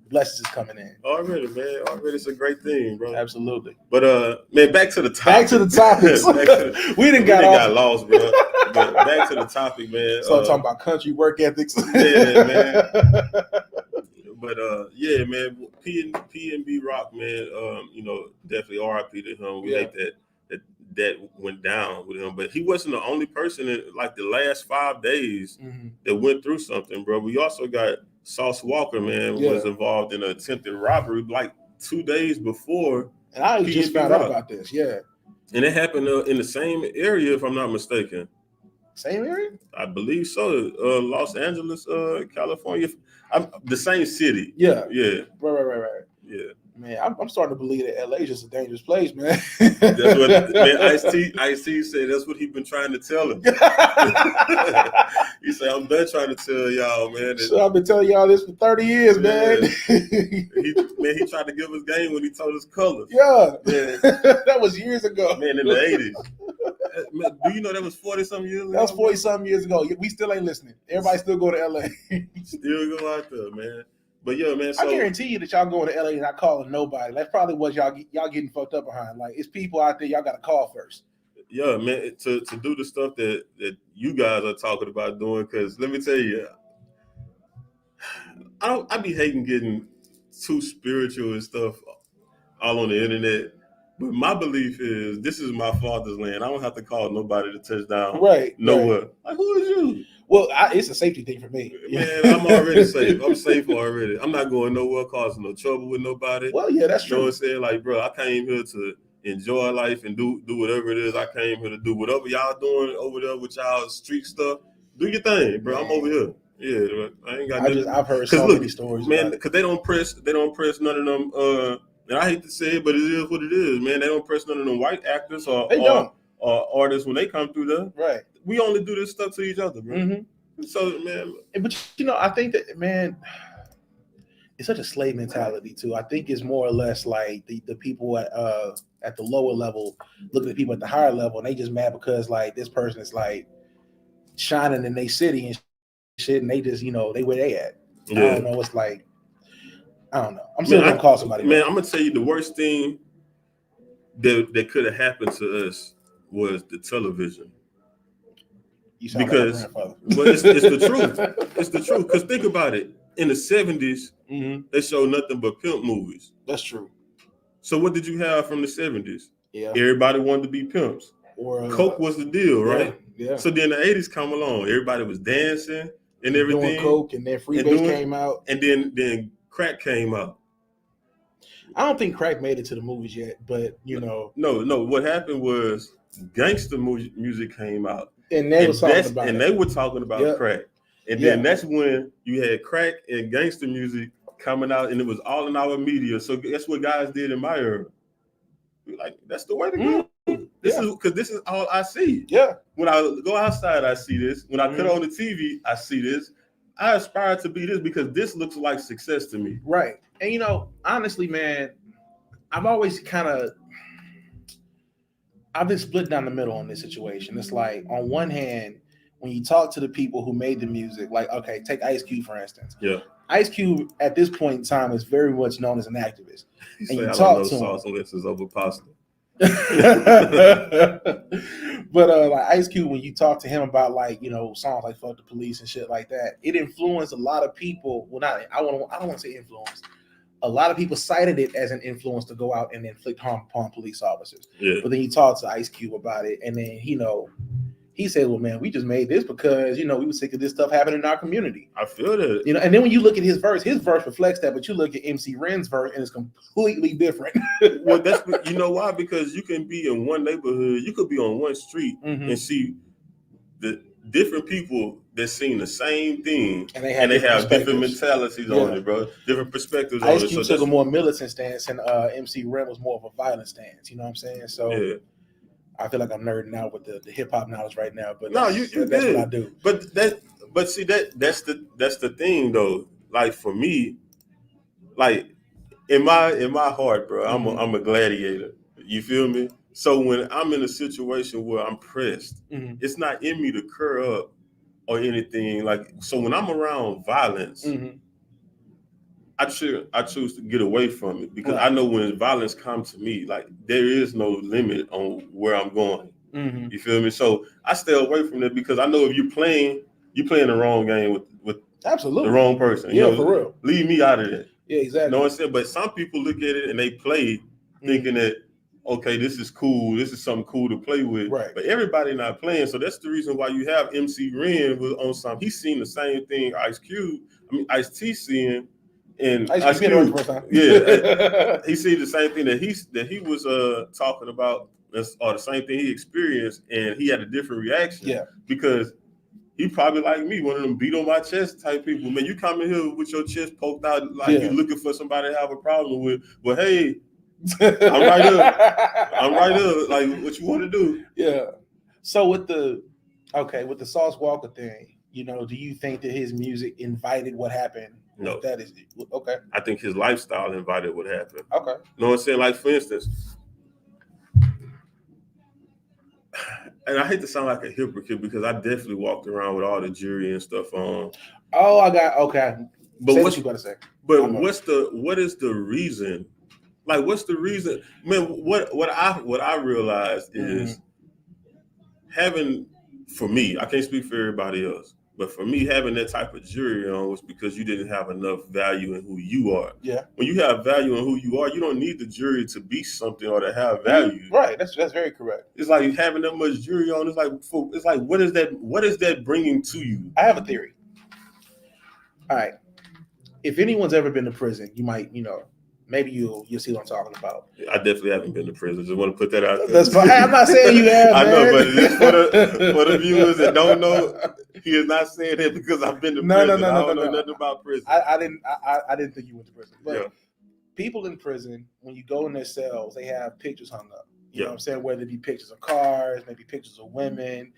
blessings is coming in. Already, man. Already, it's a great thing, bro. Absolutely. But man, back to the topic. We didn't got lost, bro. But back to the topic, man. So talking about country work ethics. Yeah, man. But yeah, man, P and B Rock, man, definitely R.I.P. to him. We hate that went down with him, but he wasn't the only person in like the last 5 days that went through something, bro. We also got Sauce Walker, man, was involved in an attempted robbery like 2 days before. And I just found out about this, and it happened in the same area, if I'm not mistaken. Same area? I believe so. Los Angeles, California. The same city. Yeah. Right. Yeah. Man, I'm starting to believe that LA is just a dangerous place, man. That's what man, Ice-T said. That's what he been trying to tell him. He said, "I'm done trying to tell y'all, man." So I've been telling y'all this for 30 years, man. He tried to give us game when he told us colors. Yeah, man. That was years ago, man, in the 80s. Man, do you know that was 40-something years ago? That was 40-something years ago. We still ain't listening. Everybody still go to LA. Still go out there, man. But yeah, man. So, I guarantee you that y'all going to LA and not calling nobody. That's probably what y'all getting fucked up behind. Like, it's people out there y'all got to call first. Yeah, man. To do the stuff that you guys are talking about doing, because let me tell you, I be hating getting too spiritual and stuff all on the internet. But my belief is this is my father's land. I don't have to call nobody to touch down. Right. Nowhere. Right. Like, who is you? Well, it's a safety thing for me. Man, I'm already safe. I'm safe already. I'm not going nowhere causing no trouble with nobody. Well, yeah, that's true. You know what I'm saying? Like, bro, I came here to enjoy life and do whatever it is I came here to do. Whatever y'all doing over there with y'all street stuff, do your thing, bro. Man. I'm over here. Yeah, I ain't got nothing. I've heard so many stories, man, because they don't press none of them. And I hate to say it, but it is what it is, man. They don't press none of them white actors or artists when they come through there. Right. We only do this stuff to each other, bro. Mm-hmm. So, man. But, I think that, man, it's such a slave mentality, too. I think it's more or less like the people at the lower level looking at people at the higher level, and they just mad because, like, this person is, like, shining in their city and shit, and they just, they where they at. Yeah. I don't know. It's like, I don't know. I'm still going to call somebody. Man, I'm going to tell you the worst thing that could have happened to us was the television. Because but it's the truth. It's the truth. Because think about it. In the 70s, they showed nothing but pimp movies. That's true. So what did you have from the 70s? Yeah. Everybody wanted to be pimps. Or Coke was the deal, right? Yeah. So then the 80s come along. Everybody was dancing and everything. Doing Coke, and then Freebase came out. And then crack came out. I don't think crack made it to the movies yet, but No. What happened was gangster music came out. And they were talking about crack. And then that's when you had crack and gangster music coming out, and it was all in our media. So that's what guys did in my era. We're like, that's the way to go. This is all I see. Yeah. When I go outside, I see this. When I put on the TV, I see this. I aspire to be this because this looks like success to me. Right. And honestly, man, I've always I've been split down the middle on this situation. It's like, on one hand, when you talk to the people who made the music, like, okay, take Ice Cube, for instance. Yeah. Ice Cube, at this point in time, is very much known as an activist. And you talk to him. Sauce is over pasta. But like Ice Cube, when you talk to him about songs like "Fuck the Police" and shit like that, it influenced a lot of people. Well, I don't want to say influence. A lot of people cited it as an influence to go out and inflict harm upon police officers. Yeah. But then you talk to Ice Cube about it, and then he said, "Well, man, we just made this because we were sick of this stuff happening in our community." I feel that. And then when you look at his verse reflects that, but you look at MC Ren's verse and it's completely different. Well, that's why? Because you can be in one neighborhood, you could be on one street and see the different people that seen the same thing, and they have different mentalities on it, bro. Different perspectives on it. Ice Cube took a more militant stance, and MC Ren was more of a violent stance. You know what I'm saying? So. Yeah. I feel like I'm nerding out with the hip hop knowledge right now, but that's what I do. But see that's the thing though. Like for me, like in my heart, bro, I'm a gladiator. You feel me? So when I'm in a situation where I'm pressed, it's not in me to curl up or anything. Like so when I'm around violence. I choose to get away from it because I know when violence comes to me, like there is no limit on where I'm going. You feel me? So I stay away from it because I know if you're playing the wrong game with Absolutely. The wrong person. Yeah, You know, for real. Leave me out of that. Yeah, exactly. You know what I'm saying? But some people look at it and they play thinking that, okay, this is cool. This is something cool to play with. Right. But everybody not playing. So that's the reason why you have MC Ren was on some. He's seen the same thing Ice T seeing. And Ice Cube, yeah, he seen the same thing that he was talking about, or the same thing he experienced, and he had a different reaction. Yeah, because he probably like me, one of them beat on my chest type people. Man, you come in here with your chest poked out like you're looking for somebody to have a problem with. Well, hey, I'm right up. I'm right up. Like, what you want to do? Yeah. So with the Sauce Walker thing, you know, do you think that his music invited what happened? No. That is okay. I think his lifestyle invited what happened. Okay. You know what I'm saying? Like, for instance, and I hate to sound like a hypocrite because I definitely walked around with all the jewelry and stuff on. Oh, I got okay. But what you gotta say? But what is the reason? Like, what's the reason? Man, what I realized is having, for me, I can't speak for everybody else, but for me, having that type of jewelry on was because you didn't have enough value in who you are. Yeah. When you have value in who you are, you don't need the jewelry to be something or to have value. Right. That's very correct. It's like having that much jewelry on. It's like what is that bringing to you? I have a theory. All right. If anyone's ever been to prison, you might, maybe you'll see what I'm talking about. I definitely haven't been to prison. Just want to put that out there. That's fine. I'm not saying you have. I know, but just for the viewers that don't know, he is not saying that because I've been to prison. No, I don't know nothing about prison. I didn't think you went to prison. But people in prison, when you go in their cells, they have pictures hung up. You know what I'm saying? Whether it be pictures of cars, maybe pictures of women,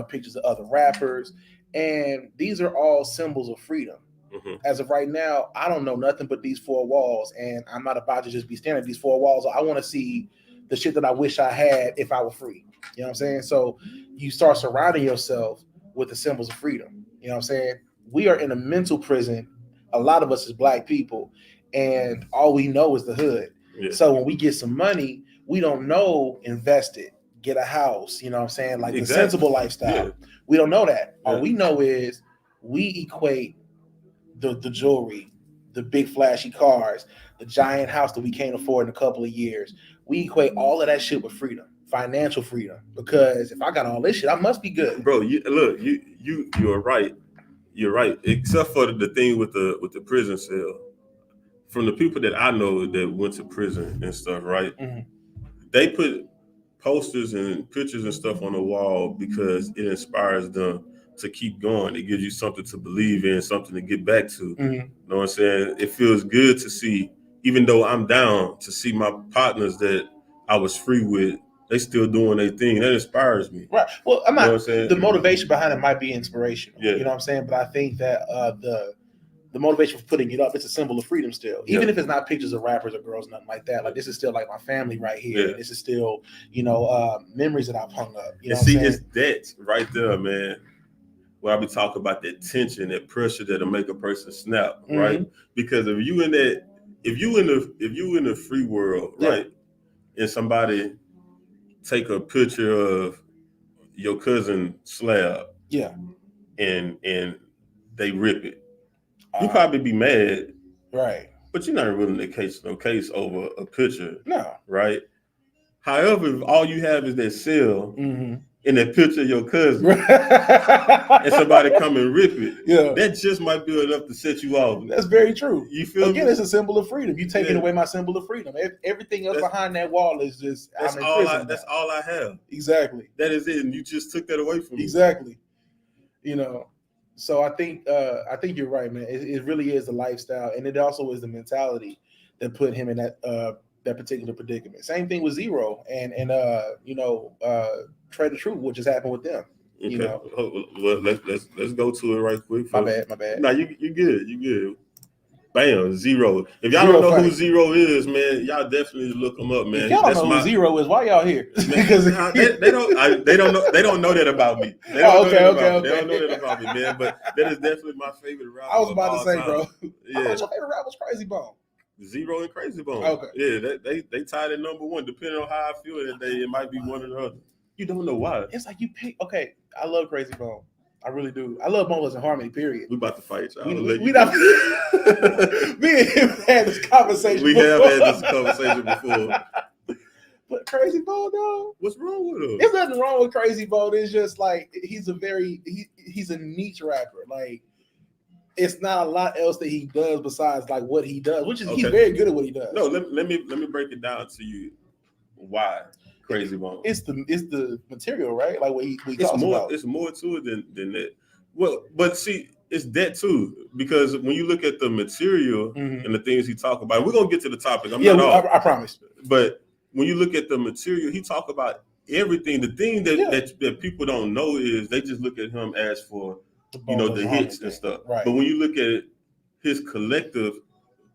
pictures of other rappers. And these are all symbols of freedom. Mm-hmm. As of right now, I don't know nothing but these four walls, and I'm not about to just be standing at these four walls. I want to see the shit that I wish I had if I were free. You know what I'm saying? So you start surrounding yourself with the symbols of freedom. You know what I'm saying? We are in a mental prison. A lot of us as Black people, and all we know is the hood. Yeah. So when we get some money, we don't know invest it, get a house. You know what I'm saying? Like the sensible lifestyle. Yeah. We don't know that. Yeah. All we know is we equate the jewelry, the big flashy cars, the giant house that we can't afford in a couple of years. We equate all of that shit with freedom, financial freedom. Because if I got all this shit, I must be good, bro. You're right. You're right. Except for the thing with the prison cell. From the people that I know that went to prison and stuff, right? Mm-hmm. They put posters and pictures and stuff on the wall because it inspires them to keep going. It gives you something to believe in, something to get back to. Mm-hmm. You know what I'm saying? It feels good to see, even though I'm down, to see my partners that I was free with, they still doing their thing. That inspires me. Right. Well, I'm not, the motivation behind it might be inspirational. Yeah. You know what I'm saying? But I think that the motivation for putting it up, it's a symbol of freedom still. Even if it's not pictures of rappers or girls, nothing like that. Like, this is still like my family right here. Yeah. This is still, memories that I've hung up. You know see, it's that right there, man. Where I be talking about that tension, that pressure that'll make a person snap, mm-hmm. right? Because if you in the free world, right, and somebody take a picture of your cousin Slab, and they rip it, you probably be mad, right? But you're not willing to case no case over a picture, no, right? However, if all you have is that cell. Mm-hmm. In that picture of your cousin, and somebody come and rip it, that just might be enough to set you off. That's very true. You feel me? It's a symbol of freedom. You taking away my symbol of freedom. Everything else behind that wall is just that's all I have. Exactly. That is it, and you just took that away from me. Exactly. So I think you're right, man. It really is the lifestyle, and it also is the mentality that put him in that particular predicament. Same thing with Zero and Trey the Truth, what just happened with them. Okay. Well, let's go to it right quick. My bad. No, you good. Bam, Zero. If y'all don't know who Zero is, man, y'all definitely look him up, man. If y'all don't know who Zero is, why y'all here? Because they don't know that about me. They don't know that about me, man. But that is definitely my favorite rapper. I was about to say, bro. Yeah. Your favorite rapper was Crazy Bone. Zero and Crazy Bone. Okay. Yeah, they tied at number one. Depending on how I feel that day, it might be one or the other. You don't know why. It's like you pick. Okay, I love Crazy Bone. I really do. I love Bone Thugs and Harmony. Period. We about to fight, y'all. We not. Me and him had this conversation. We have had this conversation before. But Crazy Bone, though, what's wrong with him? There's nothing wrong with Crazy Bone. It's just like he's a niche rapper. Like it's not a lot else that he does besides like what he does, which is he's very good at what he does. No, let me break it down to you. Why Crazy Bone? It's the material, right? Like what he it's talks more about. It's more to it than that. Well, but see, it's that too, because when you look at the material and the things he talk about, we're gonna get to the topic. I promise. But when you look at the material, he talk about everything. The thing that people don't know is they just look at him as for the hits and stuff. Right. But when you look at his collective,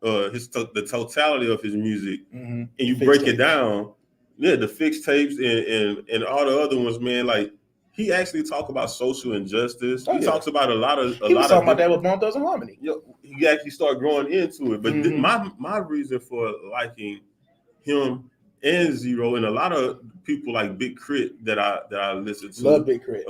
the totality of his music, and you break it down, the fixed tapes and all the other ones, man, like he actually talk about social injustice. He talks about a lot of. He was talking about that with Bone Thugs and Harmony. He actually started growing into it. But my reason for liking him and Zero and a lot of people like Big Crit that I listen to, love Big Crit,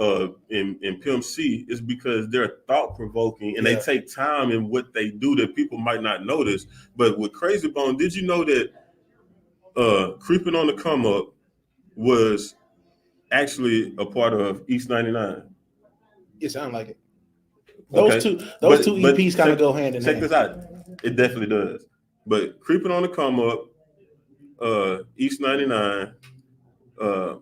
in Pimp C, is because they're thought provoking and they take time in what they do that people might not notice. But with Crazy Bone, did you know that Creeping on the Come Up was actually a part of East 99? It sounds like it. Those two EPs kind of go hand in hand. Check this out. It definitely does. But Creeping on the Come Up, East 99, The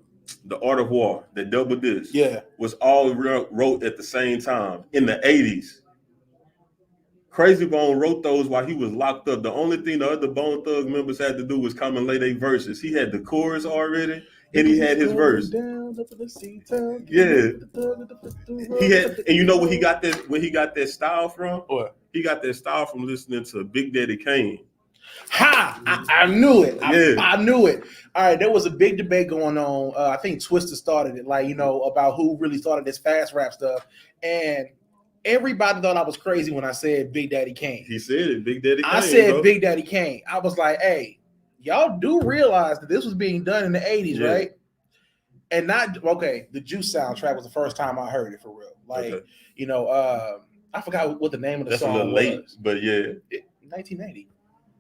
Art of War, that double disc, was all wrote at the same time in the 80s. Crazy Bone wrote those while he was locked up. The only thing the other Bone Thugs members had to do was come and lay their verses. He had the chorus already, and he had his verse. Yeah. He had, and you know where he got that style from? What? He got that style from listening to Big Daddy Kane. I knew it. I knew it. All right, there was a big debate going on. I think Twister started it, about who really started this fast rap stuff. And everybody thought I was crazy when I said Big Daddy Kane. He said it, Big Daddy Kane. I said Big Daddy Kane. I was like, hey, y'all do realize that this was being done in the 80s, right? And the Juice soundtrack was the first time I heard it for real. I forgot what the name of the song was. That's a little late, but 1980.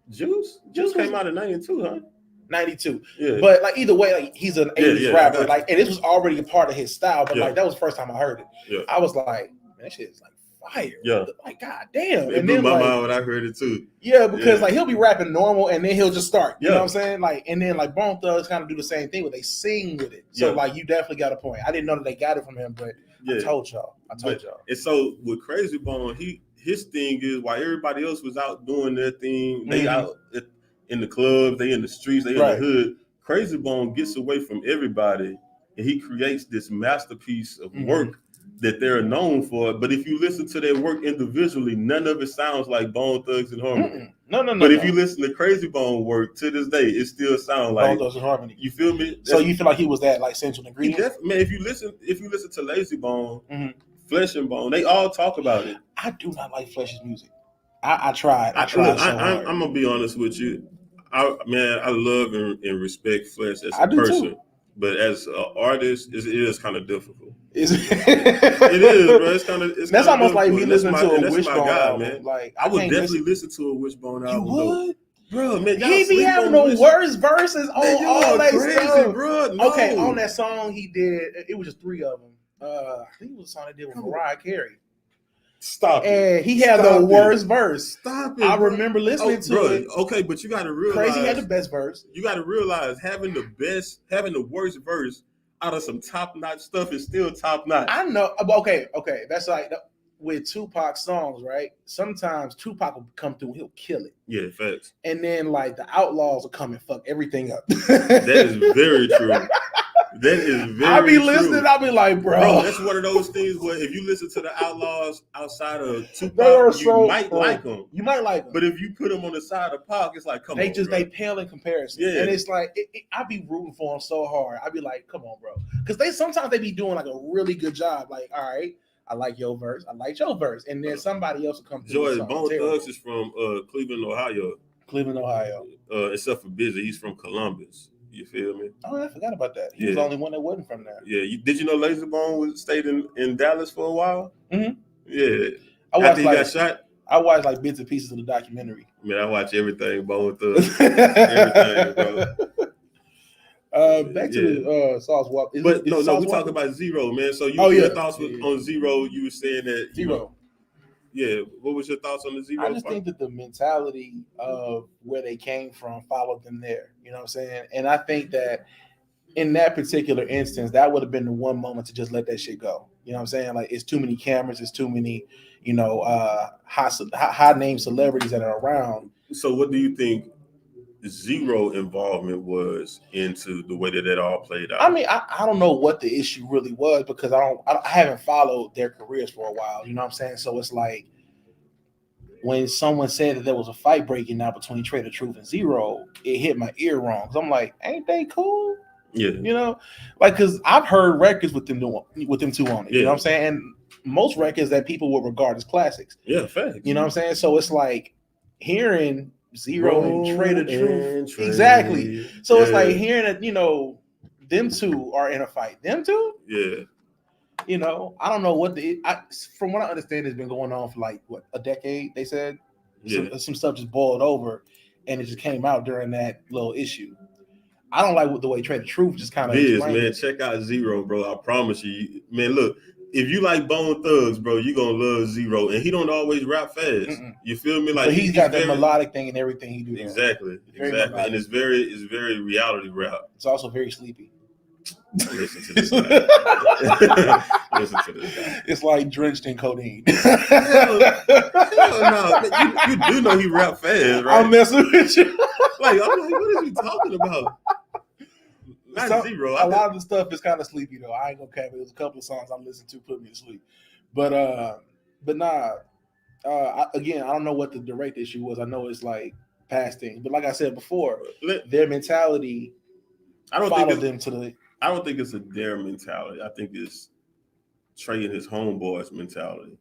Juice came out in 92, huh? 92. Yeah. But either way, he's an 80s rapper. And this was already a part of his style, but that was the first time I heard it. Yeah. I was like, man, that shit is fire. Yeah. God damn. It blew my mind when I heard it too. Yeah, because he'll be rapping normal and then he'll just start. You know what I'm saying? And then Bone Thugs kind of do the same thing where they sing with it. So you definitely got a point. I didn't know that they got it from him, but I told y'all. And so with Crazy Bone, his thing is while everybody else was out doing their thing, they out in the clubs, they in the streets, they in the hood. Crazy Bone gets away from everybody and he creates this masterpiece of work that they're known for. But if you listen to their work individually, none of it sounds like Bone Thugs and Harmony. No. But if you listen to Crazy Bone work to this day, it still sounds like Bone Thugs and Harmony. You feel me? So you feel like he was that central ingredient? Man, if you listen to Lazy Bone, Flesh and Bone, they all talk about it. I do not like Flesh's music. I tried. I'm gonna be honest with you. I love and respect Flesh as a person, too. But as an artist, it is kind of difficult. It is, bro. It's kind of. That's almost like me listening to a Wishbone album. Man. I would definitely listen to a Wishbone album. You would? Bro, man, he be having the worst verses on all that stuff. Bro. No. Okay, on that song he did, it was just 3 of them. I think it was a song he did with Mariah Carey. Stop it. And he had the worst verse. Stop it. I remember listening to it. Okay, but you got to realize Crazy had the best verse. You got to realize having the worst verse out of some top-notch stuff is still top-notch. I know. Okay. That's like with Tupac songs, right? Sometimes Tupac will come through, he'll kill it. Yeah, facts. And then the Outlaws will come and fuck everything up. That is very true. That is very I be listening, I be like, bro. That's one of those things where if you listen to the Outlaws outside of Tupac, you might like them. You might like them. But if you put them on the side of Pac, it's like, come on, they pale in comparison. Yeah. And it's like, I be rooting for them so hard. I be like, come on, bro. Because sometimes they be doing a really good job. All right, I like your verse. I like your verse. And then somebody else will come through. Joy, Bone Thugs is from Cleveland, Ohio. Cleveland, Ohio. Except for Busy, he's from Columbus. You feel me? Oh, I forgot about that. He was the only one that wasn't from there. Yeah. Did you know Laserbone stayed in Dallas for a while? Mm-hmm. Yeah. After he got shot? I watched like bits and pieces of the documentary. Man, I watch everything, Bone Thugs. Everything, bro. Back to the Sauce Walk. We talk about Zero, man. So your thoughts on Zero, you were saying that Zero. What was your thoughts on the Zero? I just think that the mentality of where they came from followed them there. You know what I'm saying? And I think that in that particular instance, that would have been the one moment to just let that shit go. You know what I'm saying? Like, it's too many cameras, it's too many, high name celebrities that are around. So what do you think Zero involvement was into the way that all played out? I mean, I don't know what the issue really was, because I haven't followed their careers for a while. You know what I'm saying? So it's like, when someone said that there was a fight breaking out between Trey the Truth and Zero, it hit my ear wrong. Cause I'm like, ain't they cool? Yeah. Because I've heard records with them two on it. Yeah. You know what I'm saying? And most records that people would regard as classics. Yeah, facts. You know what I'm saying? So it's like hearing Zero and Trey the Truth. Exactly. So it's like hearing that, them two are in a fight. Them two? Yeah. I don't know from what I understand, it's been going on for like a decade, they said. Yeah. Some stuff just boiled over and it just came out during that little issue. I don't like the way Trey the Truth just kind of is, man. Check out Zero, bro. I promise you. Man, look, if you like Bone Thugs, bro, you're gonna love Zero. And he don't always rap fast. Mm-mm. You feel me? Like, but he's got that melodic thing and everything he do. Exactly. And it's very reality rap. It's also very sleepy. Listen to this guy. Listen to this guy. It's like drenched in codeine. Hell no. You do know he rap fast, right? I'm messing with you. Like, I'm like, what is he talking about? Not Zero. A lot of the stuff is kind of sleepy though. I ain't gonna cap it. There's a couple of songs I'm listening to put me to sleep. But nah. Again, I don't know what the direct issue was. I know it's like past things. But like I said before, their mentality followed them to the. I don't think it's their mentality. I think it's Trey and his homeboys' mentality.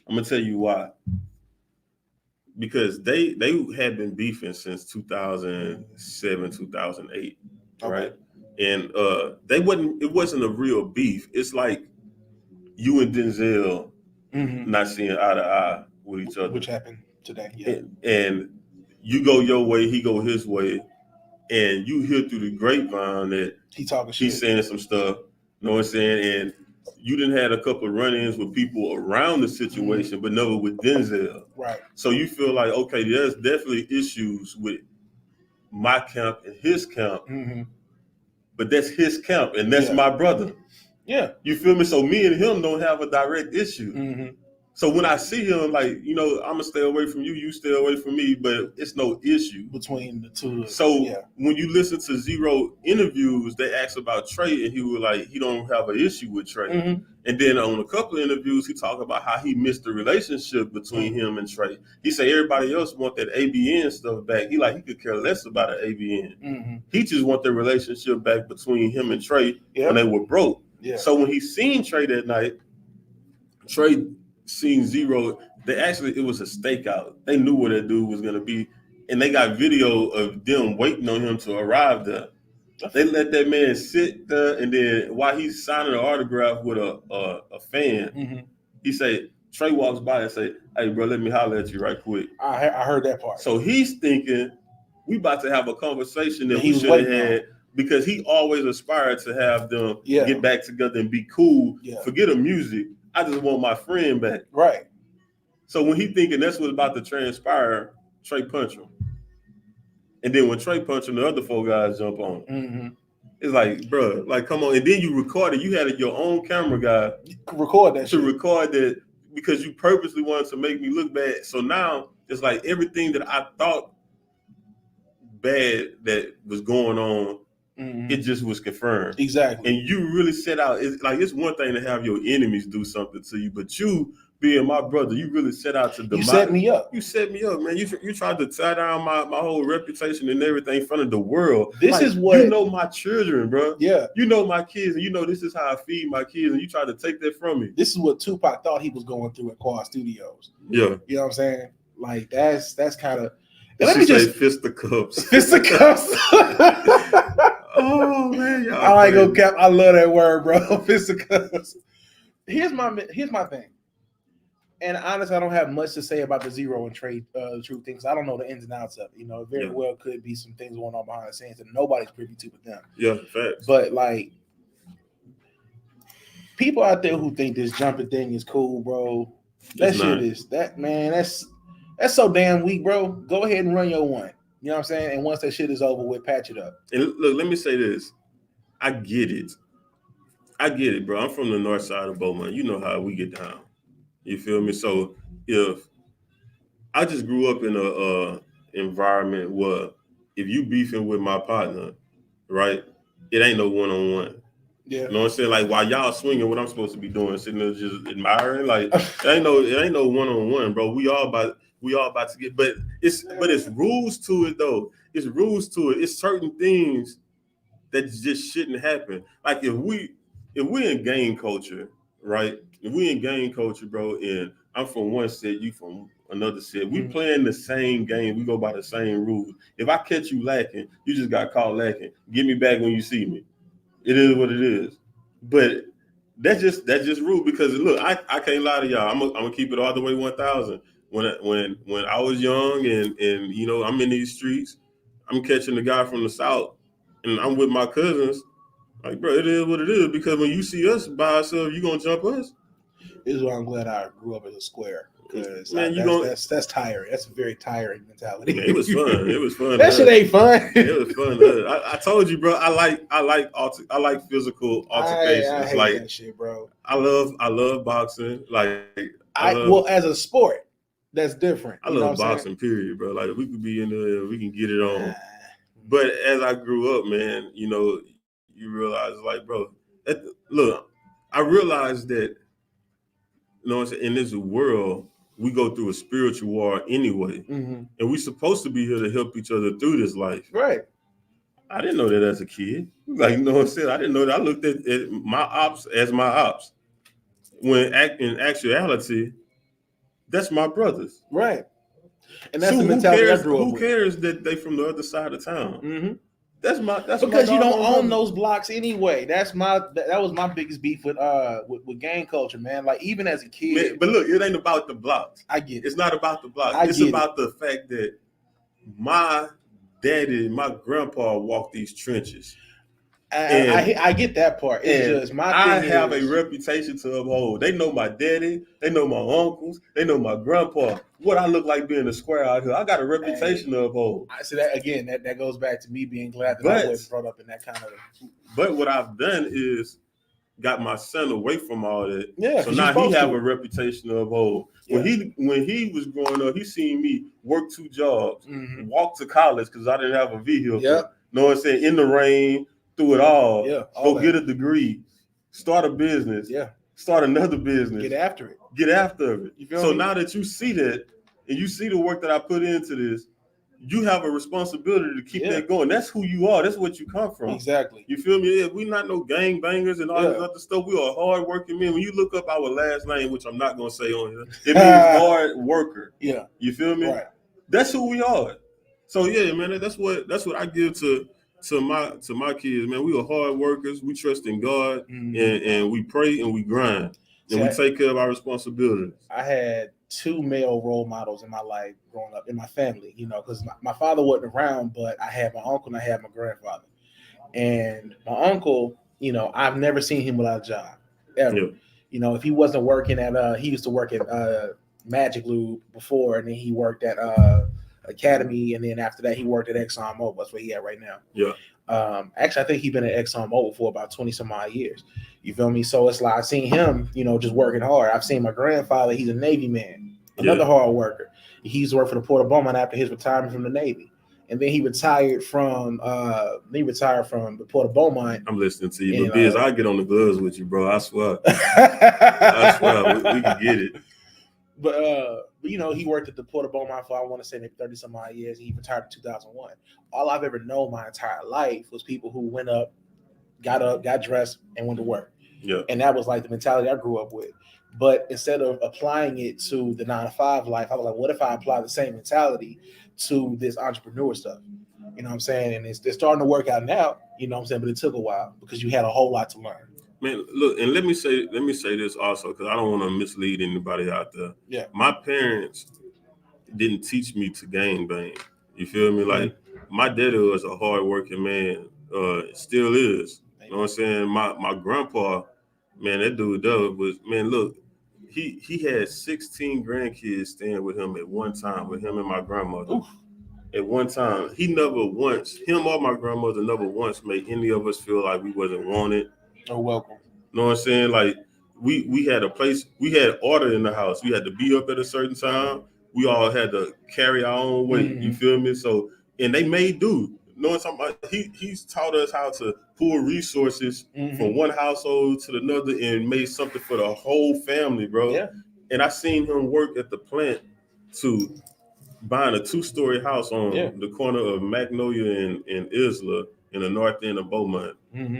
I'm gonna tell you why. Because they had been beefing since 2007, 2008, right? And it wasn't a real beef. It's like you and Denzel not seeing eye to eye with each other, which happened today. Yeah, and you go your way, he go his way, and you hear through the grapevine that he's saying some stuff. You know what I'm saying? And you done had a couple of run-ins with people around the situation, but never with Denzel. Right. So you feel like, okay, there's definitely issues with my camp and his camp, but that's his camp and that's my brother. Yeah. You feel me? So me and him don't have a direct issue. So when I see him, like, I'm going to stay away from you, you stay away from me, but it's no issue between the two. So when you listen to Zero interviews, they asked about Trey, and he was like, he don't have an issue with Trey. And then on a couple of interviews, he talked about how he missed the relationship between him and Trey. He said everybody else want that ABN stuff back. He could care less about an ABN. He just want the relationship back between him and Trey when they were broke. Yeah. So when he seen Trey that night, Trey seen Zero. It was a stakeout. They knew where that dude was gonna be, and they got video of them waiting on him to arrive there. They let that man sit there, and then while he's signing an autograph with a fan, he said, Trey walks by and say, "Hey, bro, let me holler at you right quick." I heard that part. So he's thinking we about to have a conversation that we should have had, because he always aspired to have them get back together and be cool. Forget the music. I just want my friend back. Right. So when he thinking that's what's about to transpire, Trey punch him. And then when Trey punch him, the other four guys jump on him. It's like, bro, like, come on. And then you recorded. You had your own camera guy record that record that, because you purposely wanted to make me look bad. So now it's like everything that I thought bad that was going on, it just was confirmed. Exactly. And you really set out. It's one thing to have your enemies do something to you, but you being my brother, you really set out to You set me up. You set me up, man. You tried to tie down my whole reputation and everything in front of the world. This is what you know, my children, bro. Yeah. You know my kids, and you know this is how I feed my kids, and you try to take that from me. This is what Tupac thought he was going through at Quad Studios. Yeah. You know what I'm saying? Like that's kind of. Let me just fisticuffs. Fisticuffs. Oh man, y'all. I ain't gonna cap. I love that word, bro. Fisticuffs. Here's my thing. And honestly, I don't have much to say about the zero and trade truth things. I don't know the ins and outs of it. You know, it very well could be some things going on behind the scenes that nobody's privy to with them. Yeah, facts. But like, people out there who think this jumping thing is cool, bro. That's so damn weak, bro. Go ahead and run your one. You know what I'm saying? And once that shit is over with, patch it up. And look, let me say this. I get it, bro. I'm from the north side of Beaumont. You know how we get down. You feel me? So if I just grew up in a environment where if you beefing with my partner, right, it ain't no one-on-one. Yeah. You know what I'm saying? Like while y'all swinging, what I'm supposed to be doing, sitting there just admiring, like it ain't no one-on-one, bro. We all about to get, but it's rules to it though. It's rules to it. It's certain things that just shouldn't happen. Like if we in gang culture, right? If we in gang culture, bro, and I'm from one set, you from another set. We playing the same game. We go by the same rules. If I catch you lacking, you just got caught lacking. Give me back when you see me. It is what it is. But that's just rude because look, I can't lie to y'all. I'm gonna keep it all the way 1,000. When I was young and you know I'm in these streets, I'm catching the guy from the south, and I'm with my cousins. Like, bro, it is what it is because when you see us by ourselves, you gonna jump us. This is why I'm glad I grew up as a square. Because that's tiring. That's a very tiring mentality. Man, it was fun. It was fun. That shit ain't fun. It was fun. I told you, bro. I like physical altercations. I hate like that shit, bro. I love boxing. Like well, as a sport, that's different. I love boxing. Period, bro. Like we could be in there, we can get it on. But as I grew up, man, you know, you realize, like, bro, look, I realized that, you know, in this world, we go through a spiritual war anyway, and we're supposed to be here to help each other through this life. Right. I didn't know that as a kid. Like, you know what I'm saying? I didn't know that. I looked at my ops as my ops. When in actuality, that's my brothers. Right. And that's the mentality I grew up with. Who cares that they from the other side of town? Mm-hmm. That's because you don't own those blocks anyway. That was my biggest beef with gang culture, man. Like even as a kid. Man, but look, it ain't about the blocks. I get it. It's not about the blocks. It's about the fact that my daddy, my grandpa walked these trenches. I get that part. It's just my thing. I have a reputation to uphold. They know my daddy. They know my uncles. They know my grandpa. What I look like being a square out here. I got a reputation to uphold. I see that again. That goes back to me being glad that I was brought up in that kind of. But what I've done is got my son away from all that. Yeah. So now he have a reputation to uphold. Yeah. When he was growing up, he seen me work 2 jobs, walk to college because I didn't have a vehicle. Yep. Know what I'm saying? In the rain. Through it all, all get a degree, start a business, start another business, get after it. You feel me? Now that you see that and you see the work that I put into this, you have a responsibility to keep that going. That's who you are. That's what you come from. Exactly. You feel me? We not no gang bangers and all this other stuff. We are hard working men. When you look up our last name, which I'm not gonna say on here, it means hard worker. Yeah. You feel me? Right. That's who we are. So yeah, man, that's what I give to my kids, man. We are hard workers. We trust in God, and we pray and we grind, and we take care of our responsibilities. I had 2 male role models in my life growing up in my family, you know, because my father wasn't around, but I had my uncle and I had my grandfather. And my uncle, you know, I've never seen him without a job ever. Yeah. You know, if he wasn't working at he used to work at Magic Lube before, and then he worked at Academy, and then after that he worked at ExxonMobil. That's where he at right now. Yeah. Actually, I think he's been at ExxonMobil for about 20 some odd years. You feel me? So it's like I've seen him, you know, just working hard. I've seen my grandfather. He's a Navy man, another hard worker. He used to work for the Port of Beaumont after his retirement from the Navy, and then he retired from the Port of Beaumont. I'm listening to you, but Biz, I'll get on the gloves with you, bro. I swear. I swear, we can get it. But you know, he worked at the Port of Beaumont for, I want to say, maybe 30 some odd years. He retired in 2001. All I've ever known my entire life was people who went up, got dressed, and went to work. Yeah. And that was like the mentality I grew up with. But instead of applying it to the 9 to 5 life, I was like, what if I apply the same mentality to this entrepreneur stuff? You know what I'm saying? And it's starting to work out now, you know what I'm saying? But it took a while because you had a whole lot to learn. Man, look, and let me say this also, because I don't want to mislead anybody out there. Yeah. My parents didn't teach me to gang bang. You feel me? Like, my daddy was a hard working man, still is. You know what I'm saying? My grandpa, man, that dude was, man, look, he had 16 grandkids staying with him at one time, with him and my grandmother. Oof. At one time, him or my grandmother never once made any of us feel like we wasn't wanted. Oh, welcome. You know what I'm saying? Like, we had a place, we had order in the house. We had to be up at a certain time. We all had to carry our own weight. You feel me? So, and they made do. You know what I'm talking about? He's taught us how to pull resources from one household to another and made something for the whole family, bro. Yeah. And I seen him work at the plant to buying a 2-story house on the corner of Magnolia and Isla in the north end of Beaumont.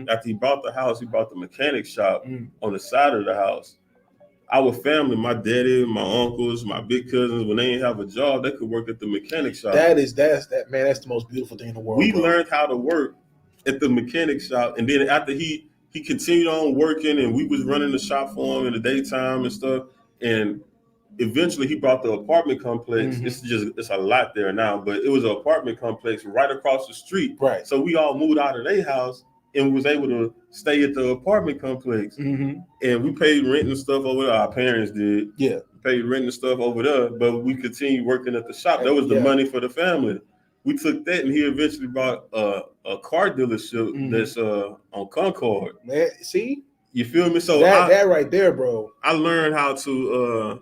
After he bought the house, he bought the mechanic shop on the side of the house. Our family, my daddy, my uncles, my big cousins, when they didn't have a job, they could work at the mechanic shop. That's the most beautiful thing in the world. We learned how to work at the mechanic shop, and then after he continued on working, and we was running the shop for him in the daytime and stuff, and eventually he bought the apartment complex. It's a lot there now, but it was an apartment complex right across the street. Right. So we all moved out of their house and was able to stay at the apartment complex. And we paid rent and stuff over there. Our parents did. Yeah. Paid rent and stuff over there, but we continued working at the shop. That was the money for the family. We took that, and he eventually bought a car dealership that's on Concord. Man, see? You feel me? So that right there, bro. I learned how to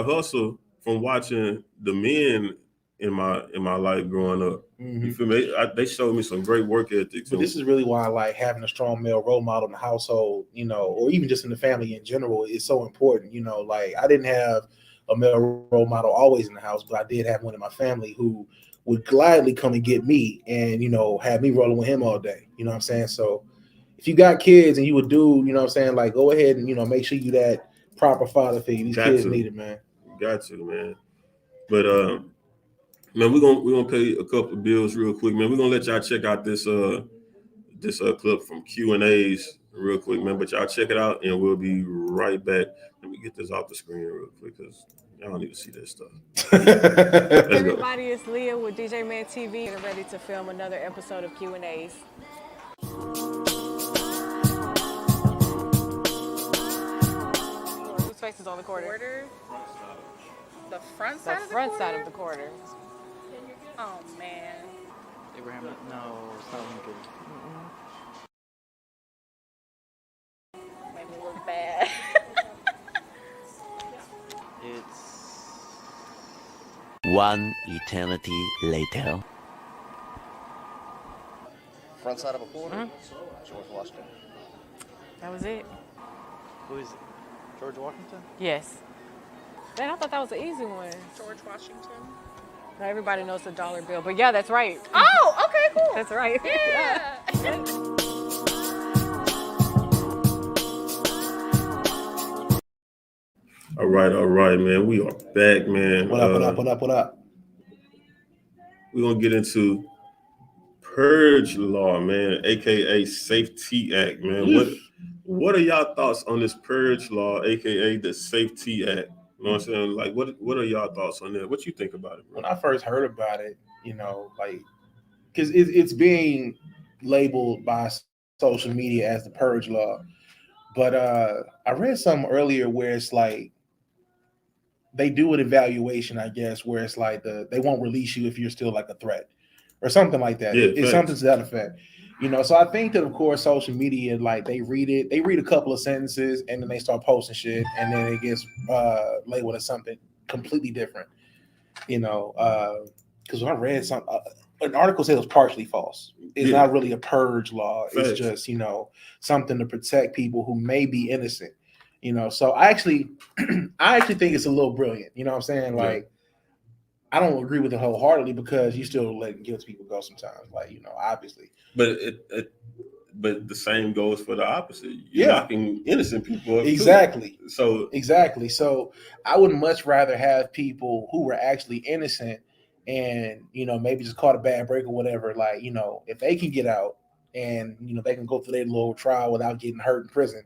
hustle from watching the men in my life growing up. You feel me? They showed me some great work ethics. But this is really why, like, having a strong male role model in the household, you know, or even just in the family in general, is so important. You know, like, I didn't have a male role model always in the house, but I did have one in my family who would gladly come and get me and, you know, have me rolling with him all day. You know what I'm saying? So if you got kids and you would do, you know what I'm saying, like, go ahead and, you know, make sure you that proper father figure. These kids need it, man. Got to, man. But man, we're gonna pay a couple of bills real quick, man. We're gonna let y'all check out this clip from Q&A's real quick, man. But y'all check it out, and we'll be right back. Let me get this off the screen real quick because y'all don't need to see that stuff. Everybody, it's Leah with DJ Mann TV, getting ready to film another episode of Q&A's. Whose face is on the quarter? The front side of the quarter? The front side of the quarter. Oh, man. Abraham, no, it's not looking good. Made me look bad. It's one eternity later. Front side of a quarter? George Washington. That was it. who is it? George Washington? Yes. Man, I thought that was an easy one. George Washington. Now everybody knows the dollar bill, but yeah, that's right. Oh, okay, cool. That's right. Yeah. All right, man. We are back, man. What up? We're gonna get into Purge Law, man, aka Safety Act, man. What are y'all thoughts on this Purge Law, aka the Safety Act? You know what I'm saying? Like, what are y'all thoughts on that? What you think about it, bro? When I first heard about it, you know, like, because it's being labeled by social media as the Purge Law, but I read something earlier where it's like they do an evaluation, I guess, where it's like they won't release you if you're still like a threat or something like that. Yeah, it's something to that effect. You know, so I think that, of course, social media, like, they read a couple of sentences and then they start posting shit and then it gets labeled as something completely different. You know, because when I read an article said it was partially false. It's not really a purge law. Facts. It's just, you know, something to protect people who may be innocent. You know, so I actually think it's a little brilliant. You know what I'm saying? Like, I don't agree with it wholeheartedly because you still letting guilty people go sometimes. Like, you know, obviously. But but the same goes for the opposite. You're knocking innocent people up exactly. too. So exactly. So I would much rather have people who were actually innocent and maybe just caught a bad break or whatever. Like if they can get out and they can go through their little trial without getting hurt in prison.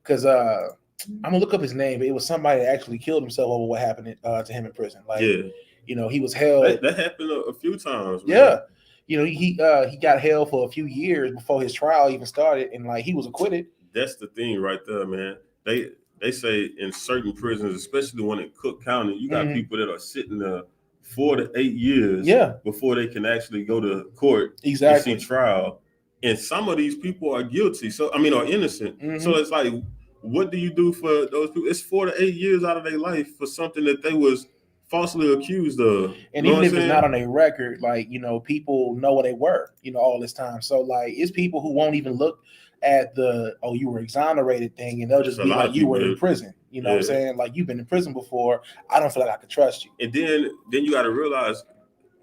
Because I'm gonna look up his name, but it was somebody that actually killed himself over what happened to him in prison. Like he was held. That happened a few times. Man. Yeah. He got held for a few years before his trial even started, and like he was acquitted. That's the thing right there, man. They say in certain prisons, especially the one in Cook County, you got people that are sitting there 4 to 8 years before they can actually go to court and see trial. And some of these people are guilty, are innocent. So it's like, what do you do for those people? It's 4 to 8 years out of their life for something that they was falsely accused of. And even if it's not on their record, like, people know what they were, all this time. So like, it's people who won't even look at the, you were exonerated thing, and they'll just be like, you were in prison. You know what I'm saying? Like, you've been in prison before. I don't feel like I could trust you. And then you got to realize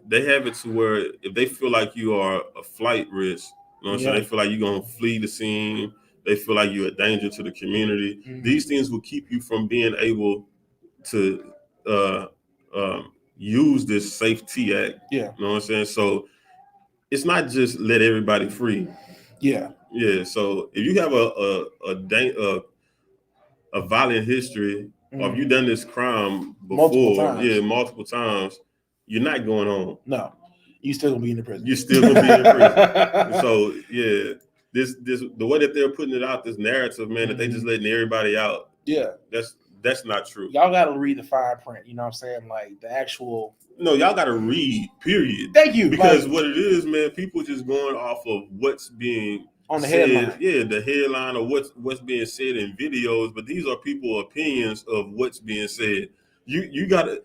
they have it to where if they feel like you are a flight risk, you know what I'm saying? They feel like you're going to flee the scene. They feel like you're a danger to the community. These things will keep you from being able to use this Safety Act. You know what I'm saying? So it's not just let everybody free. Yeah. So if you have a violent history, or if you've done this crime before, multiple times, you're not going home. No, you still gonna be in the prison. You're still gonna be in prison. So this the way that they're putting it out, this narrative, man, that they just letting everybody out. That's not true. Y'all got to read the fine print. You know what I'm saying? Like the actual. No, y'all got to read. Period. Thank you. Because what it is, man, people just going off of what's being on the said, headline. Yeah, the headline or what's being said in videos. But these are people's opinions of what's being said. You got to,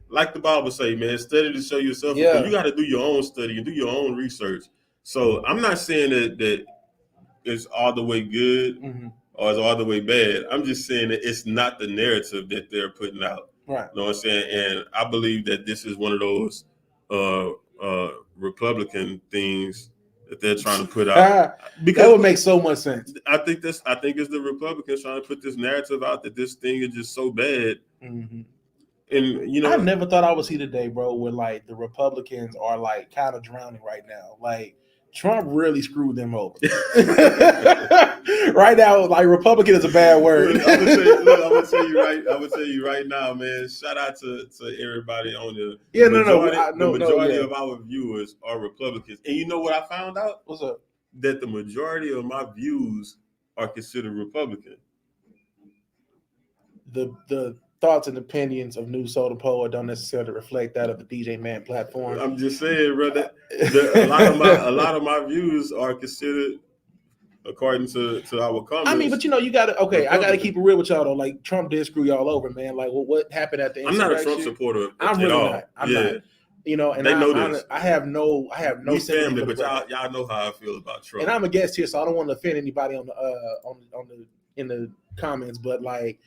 like the Bible say, man, study to show yourself. Yeah. You got to do your own study and do your own research. So I'm not saying that it's all the way good or it's all the way bad. I'm just saying that it's not the narrative that they're putting out. Right. You know what I'm saying? And I believe that this is one of those Republican things that they're trying to put out. Because that would make so much sense. I think it's the Republicans trying to put this narrative out that this thing is just so bad. And I never thought I would see the day, bro, where like the Republicans are like kind of drowning right now. Like Trump really screwed them over. Right now, like Republican is a bad word. I'm gonna tell you right now, man. Shout out to everybody on the majority of our viewers are Republicans. And you know what I found out? What's up? That the majority of my views are considered Republican. The thoughts and opinions of New Soda Poet don't necessarily reflect that of the DJ Mann platform. I'm just saying, brother. A lot of my views are considered according to our comments. I mean, but you gotta I gotta keep it real with y'all though. Like Trump did screw y'all over, man. Like what happened at the I'm not a Trump supporter. I'm really not. I'm not. And they know this. I have no we family, but y'all know how I feel about Trump. And I'm a guest here, so I don't want to offend anybody on the in the comments, but like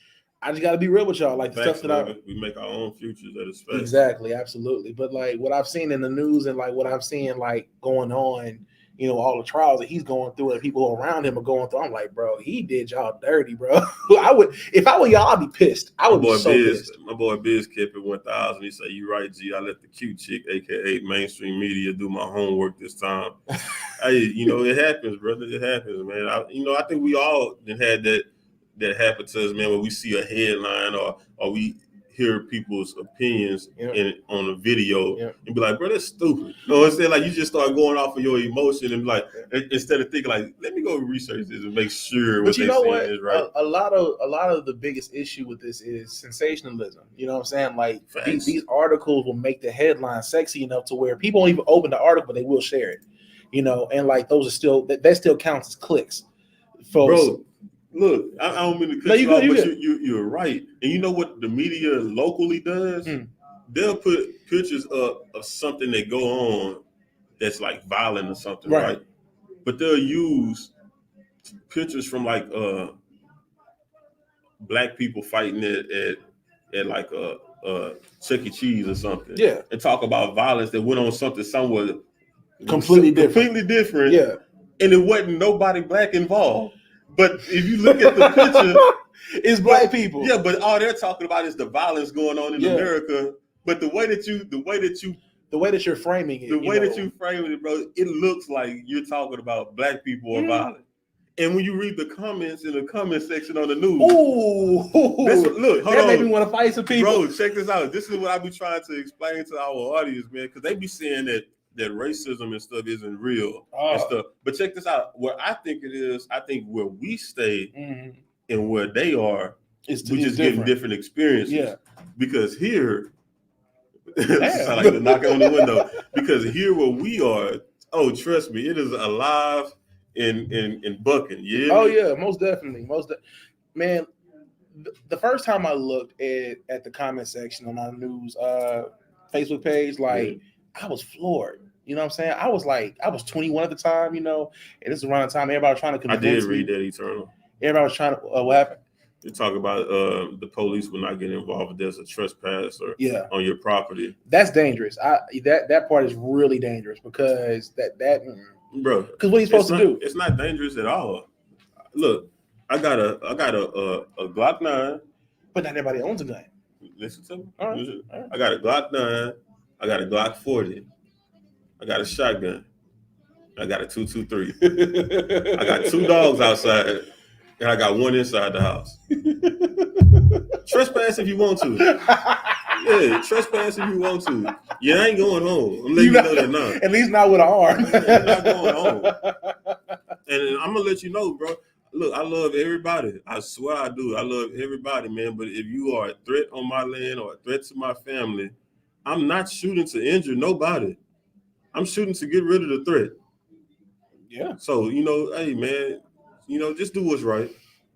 I just got to be real with y'all. Like the stuff that we make our own futures at his face. Exactly, absolutely. But like what I've seen in the news and like what I'm seeing like going on, all the trials that he's going through and people around him are going through. I'm like, bro, he did y'all dirty, bro. I would, if I were y'all, I'd be pissed. I would be so pissed. My boy Biz kept it 1,000. He said, "You right, G. I let the cute chick, aka mainstream media, do my homework this time." Hey, it happens, brother. It happens, man. I think we all had that happened to us, man, when we see a headline or we hear people's opinions on a video and be like, bro, that's stupid. You know what I'm saying? Like you just start going off of your emotion and like instead of thinking like, let me go research this and make sure what they're saying is right. A lot of the biggest issue with this is sensationalism. You know what I'm saying? Like these articles will make the headline sexy enough to where people won't even open the article, but they will share it. And like those are still that still counts as clicks. Folks, bro. Look, I don't mean to cut you off, but you're right. And you know what the media locally does? They'll put pictures up of something that go on that's like violent or something, right? But they'll use pictures from like black people fighting at like Chuck E. Cheese or something. Yeah. And talk about violence that went on something somewhere completely different. Yeah. and it wasn't nobody black involved. But if you look at the picture, it's black people. Yeah, but all they're talking about is the violence going on in America. But the way that you're framing it, that you framing it, bro, it looks like you're talking about black people are violent. And when you read the comments in the comment section on the news, that made me want to fight some people. Bro, check this out. This is what I be trying to explain to our audience, man, because they be saying that racism and stuff isn't real and stuff. But check this out. What I think it is, I think where we stay and where they are, we just getting different experiences. Yeah. Because here, it sounds like the knocking on the window. Because here where we are, trust me, it is alive in bucking. Yeah. Yeah, most definitely. Man, the first time I looked at the comment section on our news Facebook page, I was floored. You know what I'm saying? I was 21 at the time, and this is around the time everybody was trying to convince me. I did read that Eternal. Everybody was trying to, what happened? You talk about the police will not get involved if there's a trespass or on your property. That's dangerous. That part is really dangerous because bro. Because what are you supposed to do? It's not dangerous at all. Look, I got a Glock 9. But not everybody owns a gun. Listen to me. All right. I got a Glock 9. I got a Glock 40. I got a shotgun. I got a 223. I got 2 dogs outside. And I got 1 inside the house. Trespass if you want to. Yeah, trespass if you want to. You ain't going home. I'm letting you know that now. At least not with an arm. You're not going home. And I'm going to let you know, bro. Look, I love everybody. I swear I do. I love everybody, man. But if you are a threat on my land or a threat to my family, I'm not shooting to injure nobody. I'm shooting to get rid of the threat. Yeah. So, hey, man, just do what's right.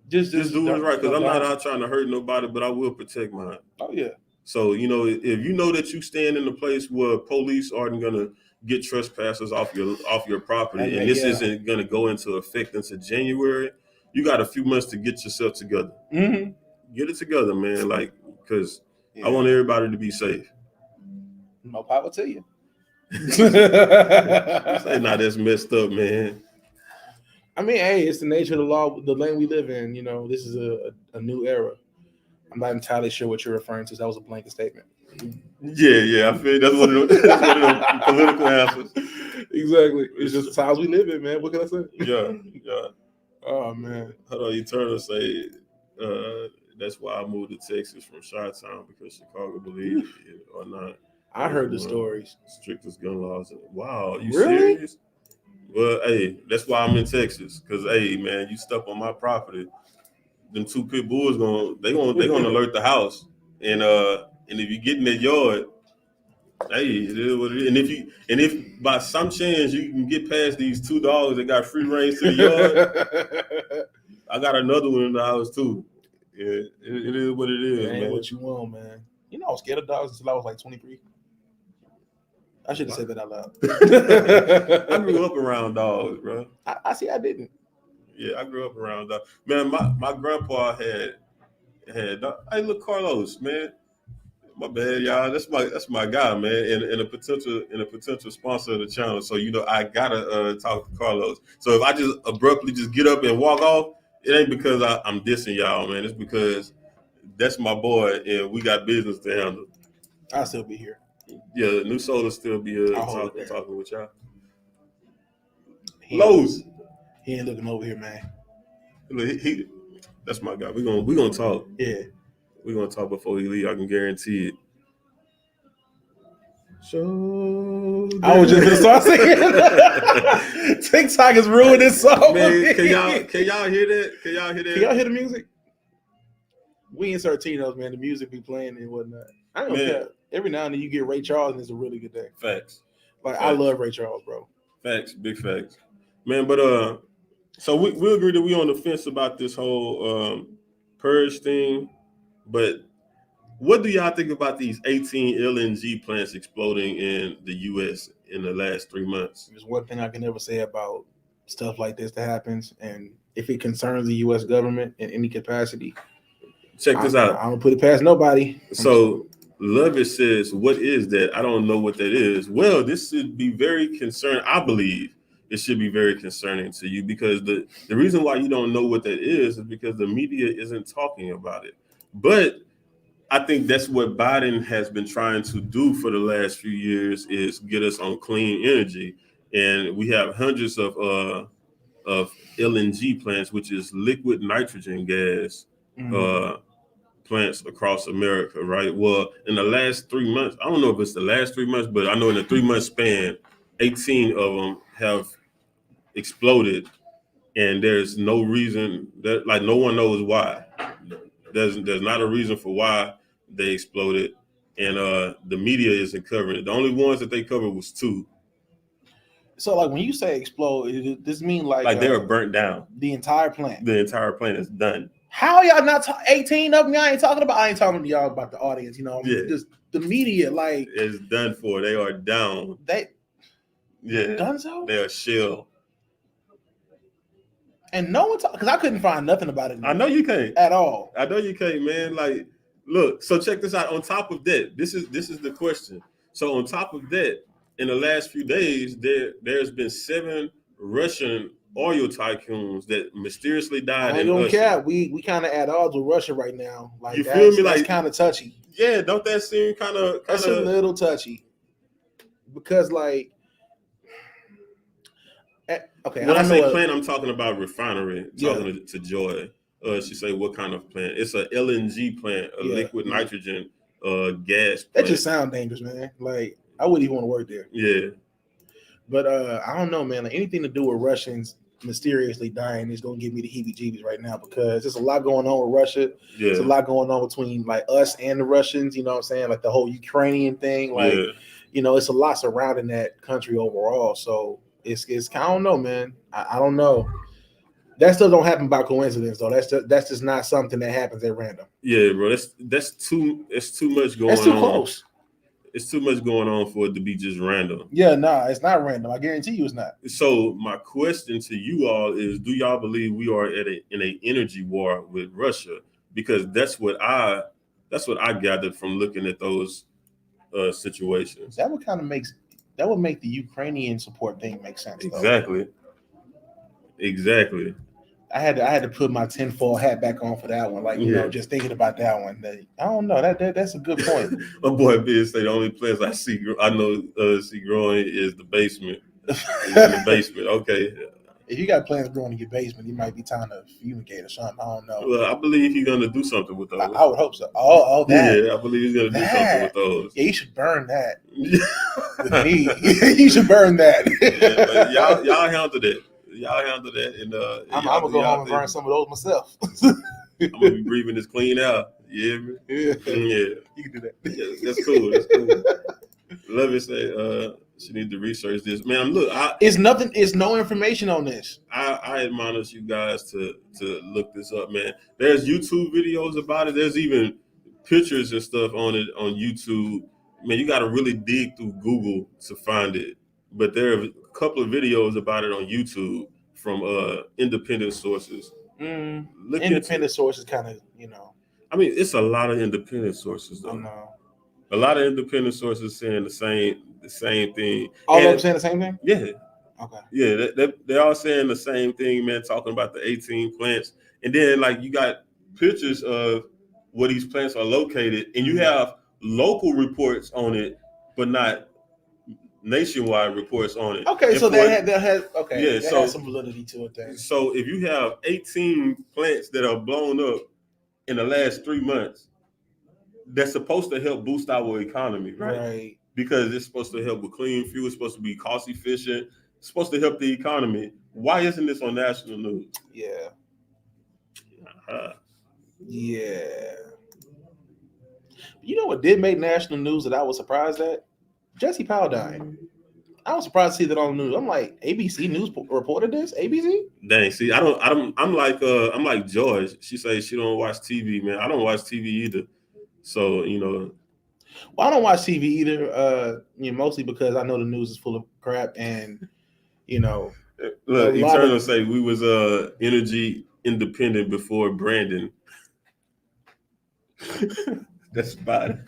Just do what's right, because I'm not out trying to hurt nobody, but I will protect mine. Oh, yeah. So, if you know that you stand in a place where police aren't going to get trespassers off your property, and this isn't going to go into effect until January, you got a few months to get yourself together. Mm-hmm. Get it together, man, because I want everybody to be safe. No power to you. Say, nah, that's messed up, man. I mean, hey, it's the nature of the law, the land we live in. This is a new era. I'm not entirely sure what you're referring to. That was a blanket statement. Yeah, I feel that's one of the political answers. Exactly. It's just the times we live in, man. What can I say? Yeah. Oh, man. Hold on, Eternal say that's why I moved to Texas from Chi-Town, because Chicago believed it or not. I heard the stories. Strictest gun laws. Wow, you really? Serious? Well, hey, that's why I'm in Texas. Because, hey, man, you stuck on my property. Them 2 pit bulls they gonna alert the house. And if you get in that yard, hey, it is what it is. And if by some chance you can get past these 2 dogs that got free range to the yard, I got another one in the house too. Yeah, it is what it is, man. What you want, man. I was scared of dogs until I was 23. I should have said that out loud. I grew up around dogs, bro. I see. I didn't. Yeah, I grew up around dogs. Man, my grandpa had. Hey, look, Carlos, man. My bad, y'all. That's my guy, man, and a potential sponsor of the channel. So I gotta talk to Carlos. So if I just abruptly just get up and walk off, it ain't because I'm dissing y'all, man. It's because that's my boy, and we got business to handle. I'll still be here. Yeah, New Soul will still be talking with y'all. Lowe's. He ain't looking over here, man. Look, that's my guy. We gonna talk. Yeah. We're going to talk before he leave. I can guarantee it. So I was just going to start singing. TikTok has ruined this song. Man, can y'all hear that? Can y'all hear that? Can y'all hear the music? We in Sortinos, man. The music be playing and whatnot. I don't care. Every now and then you get Ray Charles and it's a really good day. Facts. I love Ray Charles, bro. Facts. Big facts. Man, but so we agree that we on the fence about this whole purge thing. But what do y'all think about these 18 LNG plants exploding in the U.S. in the last 3 months? There's one thing I can never say about stuff like this that happens, and if it concerns the U.S. government in any capacity, check this out. I don't put it past nobody. So Lovett says, "What is that? I don't know what that is." Well, this should be very concerning. I believe it should be very concerning to you, because the reason why you don't know what that is because the media isn't talking about it. But I think that's what Biden has been trying to do for the last few years, is get us on clean energy. And we have hundreds of LNG plants, which is liquid nitrogen gas, plants across America, right? Well, in the last 3 months, I don't know if it's the last 3 months, but I know in a 3-month span, 18 of them have exploded, and there's no reason that, like, no one knows why. There's not a reason for why they exploded, and the media isn't covering it. The only ones that they covered was 2. So, like, when you say explode, this mean like they were burnt down. The entire plant. The entire plant is done. How y'all not 18 of them? Y'all ain't talking about. I ain't talking to y'all about the audience. You know, just the media. Like, it's done for. They are down. Done so. They are shell. And no one because I couldn't find nothing about it. I know you can't at all. I know you can't, man. Like, look. So check this out. On top of that, this is the question. So on top of that, in the last few days, there's been 7 Russian oil tycoons that mysteriously died. I don't care. We kind of at odds with Russia right now. Like, you feel me? That's like, kind of touchy. Yeah, don't that seem kind of? That's a little touchy. Because, like, okay. When I say plant, I'm talking about refinery. Talking to Joy, she say, what kind of plant? It's a LNG plant, a liquid nitrogen gas plant. That just sounds dangerous, man. Like, I wouldn't even want to work there. Yeah. But I don't know, man. Like, anything to do with Russians mysteriously dying is going to give me the heebie-jeebies right now, because there's a lot going on with Russia. Yeah. There's a lot going on between, like, us and the Russians, you know what I'm saying? Like, the whole Ukrainian thing. Like, you know, it's a lot surrounding that country overall. So it's I don't know, man. I don't know. That stuff don't happen by coincidence, though. That's just not something that happens at random. Yeah, bro. That's too much going on. That's too close. It's too much going on for it to be just random. Yeah, nah, it's not random. I guarantee you it's not. So my question to you all is, do y'all believe we are in an energy war with Russia? Because that's what I gathered from looking at those situations. That would make the Ukrainian support thing make sense. Exactly. Though. Exactly. I had to put my tinfoil hat back on for that one. Like, you know, just thinking about that one. I don't know. That's a good point. My boy Biz say the only place I see growing is the basement. In the basement. Okay. If you got plants growing in your basement, you might be time to fumigate or something. I don't know. Well, I believe he's gonna do something with those. I would hope so. Oh, that. Yeah, I believe he's gonna do something with those. Yeah, you should burn that. With me, you should burn that. Yeah, y'all handle that. Y'all handle that, and I'm gonna go home and burn some of those myself. I'm gonna be breathing this clean out. Yeah, yeah. You can do that. Yeah, that's cool. That's cool. Love it. Say, she needs to research this, man. Look, it's no information on this. I admonish you guys to look this up, man. There's YouTube videos about it. There's even pictures and stuff on it on YouTube. Man, you got to really dig through Google to find it. But there are a couple of videos about it on YouTube from independent sources. Independent sources kind of, you know. I mean, it's a lot of independent sources, though. I know. A lot of independent sources saying the same thing. All of them saying the same thing? Yeah. Okay. Yeah, they're all saying the same thing, man, talking about the 18 plants. And then, like, you got pictures of where these plants are located, and you have local reports on it, but not nationwide reports on it. Okay, so that has some validity to it then. So if you have 18 plants that are blown up in the last 3 months, that's supposed to help boost our economy, right? Because it's supposed to help with clean fuel, it's supposed to be cost efficient, it's supposed to help the economy. Why isn't this on national news? Yeah. Uh-huh. Yeah. You know what did make national news that I was surprised at? Jesse Powell dying. I was surprised to see that on the news. I'm like, ABC News reported this? ABC? Dang, see, I'm like George. She says she don't watch TV, man. I don't watch TV either. So, you know. Well, I don't watch TV either, mostly because I know the news is full of crap, and, you know. Look, Eternal say we was energy independent before Brandon. That's fine.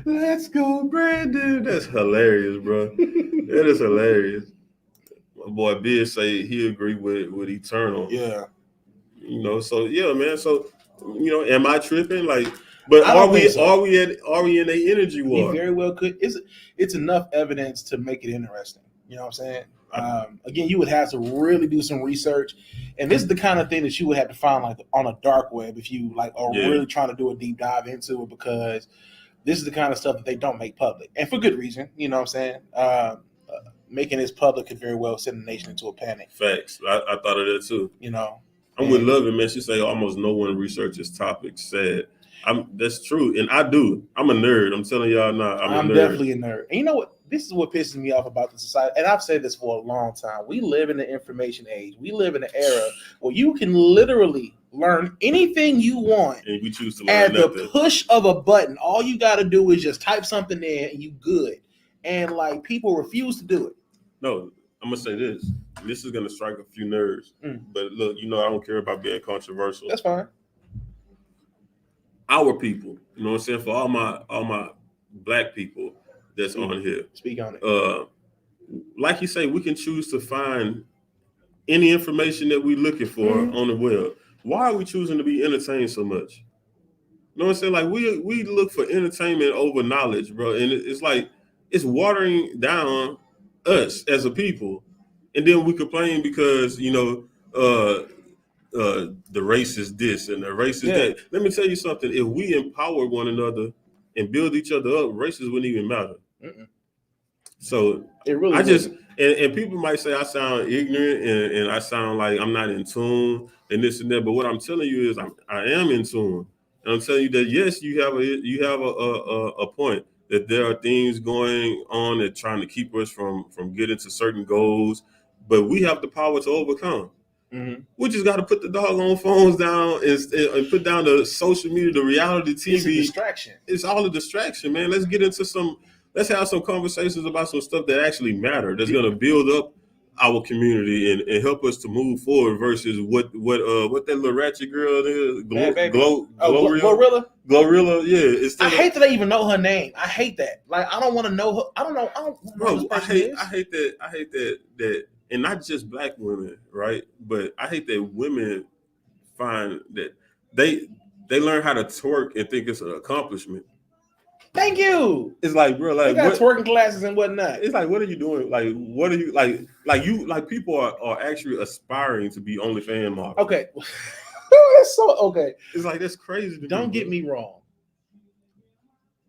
Let's go, Brandon. That's hilarious, bro. That is hilarious. My boy Biz say he agree with Eternal. Yeah. So yeah, man. So am I tripping? Like, but I don't think so. are we in a energy We war? very well could. It's enough evidence to make it interesting. You know what I'm saying? Again, you would have to really do some research, and this is the kind of thing that you would have to find like on a dark web if you like are really trying to do a deep dive into it, because this is the kind of stuff that they don't make public, and for good reason. You know what I'm saying? Making this public could very well send the nation into a panic. Facts. I thought of that too. I'm with Love It, man. She say almost no one researches topics. Sad. That's true, and I do. I'm a nerd. I'm telling y'all now. I'm a nerd. Definitely a nerd. And you know what? This is what pisses me off about the society. And I've said this for a long time. We live in the information age. We live in an era where you can literally learn anything you want, and we choose to learn at nothing. The push of a button. All you got to do is just type something in, and you good. And like people refuse to do it. No, I'm gonna say this. This is gonna strike a few nerves. But look, I don't care about being controversial. That's fine. Our people, you know what I'm saying? For all my black people that's on here. Speak on it. Like you say, we can choose to find any information that we're looking for on the web. Why are we choosing to be entertained so much? You know what I'm saying? Like we look for entertainment over knowledge, bro. And it's like it's watering down us as a people. And then we complain because, the race is this and the race is that. Let me tell you something. If we empower one another and build each other up, races wouldn't even matter. So it really and people might say I sound ignorant and I sound like I'm not in tune and this and that. But what I'm telling you is I am in tune. And I'm telling you that yes, you have a point that there are things going on that trying to keep us from getting to certain goals, but we have the power to overcome. We just got to put the doggone phones down and put down the social media, the reality TV. It's a distraction. It's all a distraction, man. Let's get into let's have some conversations about some stuff that actually matter, that's going to build up our community and help us to move forward versus what that little ratchet girl is, Glorilla, yeah. I hate that I even know her name. I hate that. Like I don't want to know her. I don't know who this person is. I hate that, and not just black women, right? But I hate that women find that they learn how to twerk and think it's an accomplishment. Thank you. It's like, bro, like got twerking classes and whatnot. It's like, what are you doing? Like, what are you like people are actually aspiring to be OnlyFans models. Okay. That's so okay. It's like that's crazy. Don't get me wrong.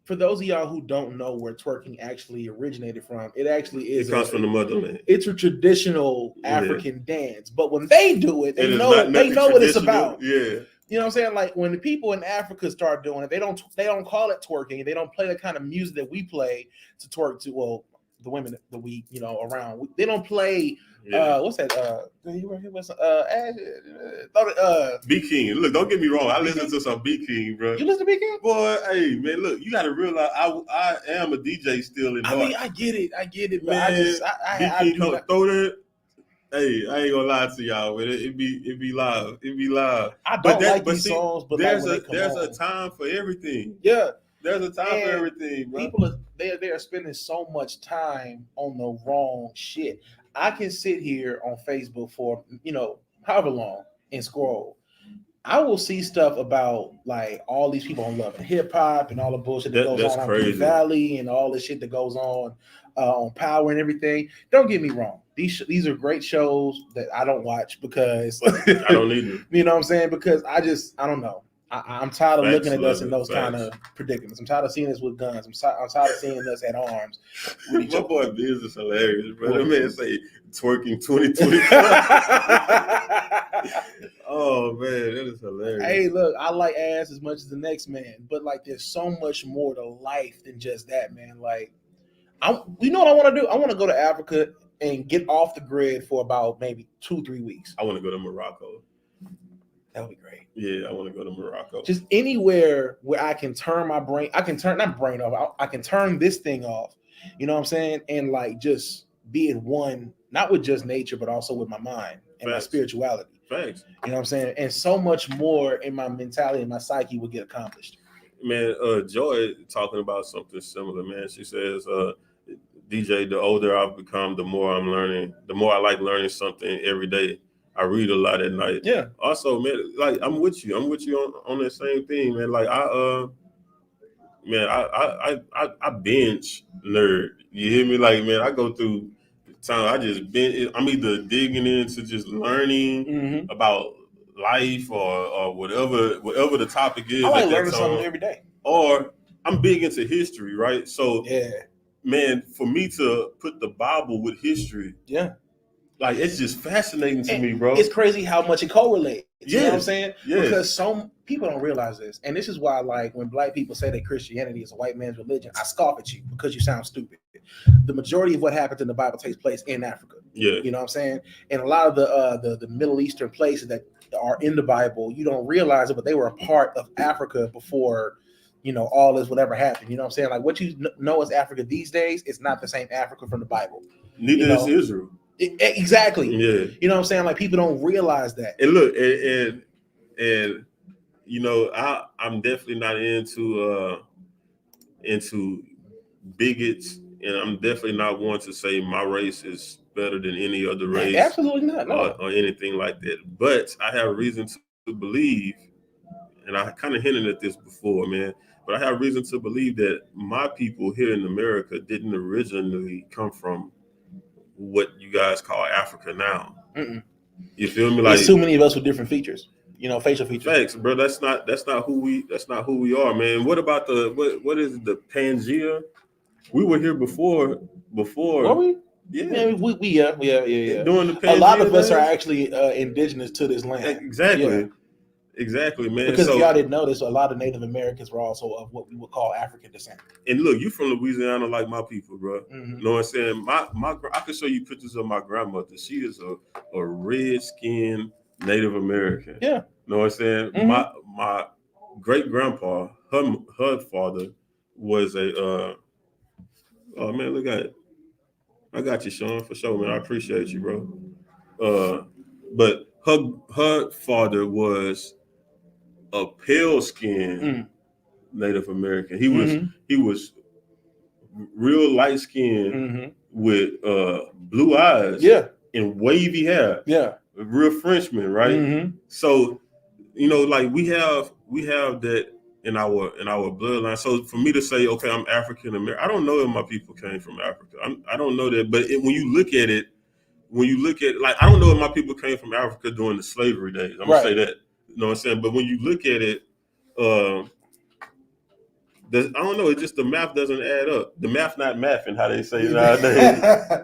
For those of y'all who don't know where twerking actually originated from, it actually is. It comes from the motherland. It's a traditional African dance, but when they do it, they know what it's about. Yeah. You know what I'm saying? Like when the people in Africa start doing it, they don't call it twerking. They don't play the kind of music that we play to twerk to. Well, the women that we around, they don't play. What's that? B King. Look, don't get me wrong. I listen to some B King, bro. You listen to B King? Boy, hey man, look, you got to realize I am a DJ still in heart. I mean, I get it, but man, I B King come throw that. Hey, I ain't gonna lie to y'all, but it be live. I don't like these songs, but there's a time for everything. Yeah. There's a time for everything, bro. People they are spending so much time on the wrong shit. I can sit here on Facebook for however long and scroll. I will see stuff about like all these people on Love and Hip Hop and all the bullshit that goes on in Valley and all the shit that goes on Power and everything. Don't get me wrong. These are great shows that I don't watch because I don't need it. You know what I'm saying? Because I don't know. I'm tired of looking at us in those kind of predicaments. I'm tired of seeing us with guns. I'm tired of seeing us at arms. My boy Biz is hilarious, bro. That man say twerking 2020. Oh man, that is hilarious. Hey, look, I like ass as much as the next man, but like, there's so much more to life than just that, man. Like, you know what I want to do? I want to go to Africa and get off the grid for about maybe 2-3 weeks. I want to go to Morocco. That would be great. Yeah, I want to go to Morocco. Just anywhere where I can turn my brain. I can turn not brain off. I can turn this thing off. You know what I'm saying? And like just be in one, not with just nature, but also with my mind and my spirituality. Thanks. You know what I'm saying? And so much more in my mentality and my psyche would get accomplished. Man, Joy talking about something similar, man. She says DJ, the older I've become, the more I'm learning. The more I like learning something every day. I read a lot at night. Yeah. Also, man, like I'm with you. I'm with you on that same thing, man. Like I binge nerd. You hear me? Like, man, I go through time. I just binge. I'm either digging into just learning about life or whatever the topic is. I like at learning that something time. every day. Or I'm big into history, right? So, Yeah. man, for me to put the Bible with history, Yeah. like it's just fascinating to me, bro. It's crazy how much it correlates. You know what I'm saying? Yes. Because some people don't realize this. And this is why, like, when black people say that Christianity is a white man's religion, I scoff at you because you sound stupid. The majority of what happens in the Bible takes place in Africa. Yeah. You know what I'm saying? And a lot of the Middle Eastern places that are in the Bible, you don't realize it, but they were a part of Africa before, you know, all this whatever happened. You know what I'm saying? Like, what you know as Africa these days, it's not the same Africa from the Bible. Neither is Israel. Exactly. Yeah. You know what I'm saying? Like, people don't realize that. And look, and you know, I'm definitely not into bigots, and I'm definitely not one to say my race is better than any other race. Absolutely not. No. Or anything like that. But I have reason to believe, and I kind of hinted at this before, man. But I have reason to believe that my people here in America didn't originally come from what you guys call Africa now. Mm-mm. You feel me? Like, there's too many of us with different features, you know, facial features. Facts, bro. That's not who we are, man. What about what is it, the Pangea? We were here before. Were we? Yeah. Yeah, yeah. Doing the Pangea, a lot of us days? are actually indigenous to this land. Exactly. Yeah. Exactly, man. Because so, if y'all didn't notice, a lot of Native Americans were also of what we would call African descent. And look, you from Louisiana, like my people, bro. Mm-hmm. You know what I'm saying? My I can show you pictures of my grandmother. She is a red-skinned Native American. Yeah. You know what I'm saying? Mm-hmm. My great grandpa, her father was a oh man, look at it. I got you, Sean, for sure, man. I appreciate you, bro. But her father was a pale skinned Native American. He was real light skinned with blue eyes, and wavy hair, a real Frenchman, right? So, you know, like we have that in our bloodline. So for me to say, okay, I'm African American, I don't know if my people came from Africa. I don't know that, but when you look at it, like, I don't know if my people came from Africa during the slavery days. I'm gonna say that. You know what I'm saying? But when you look at it, I don't know. It's just the math doesn't add up. The math not mathing, how they say nowadays.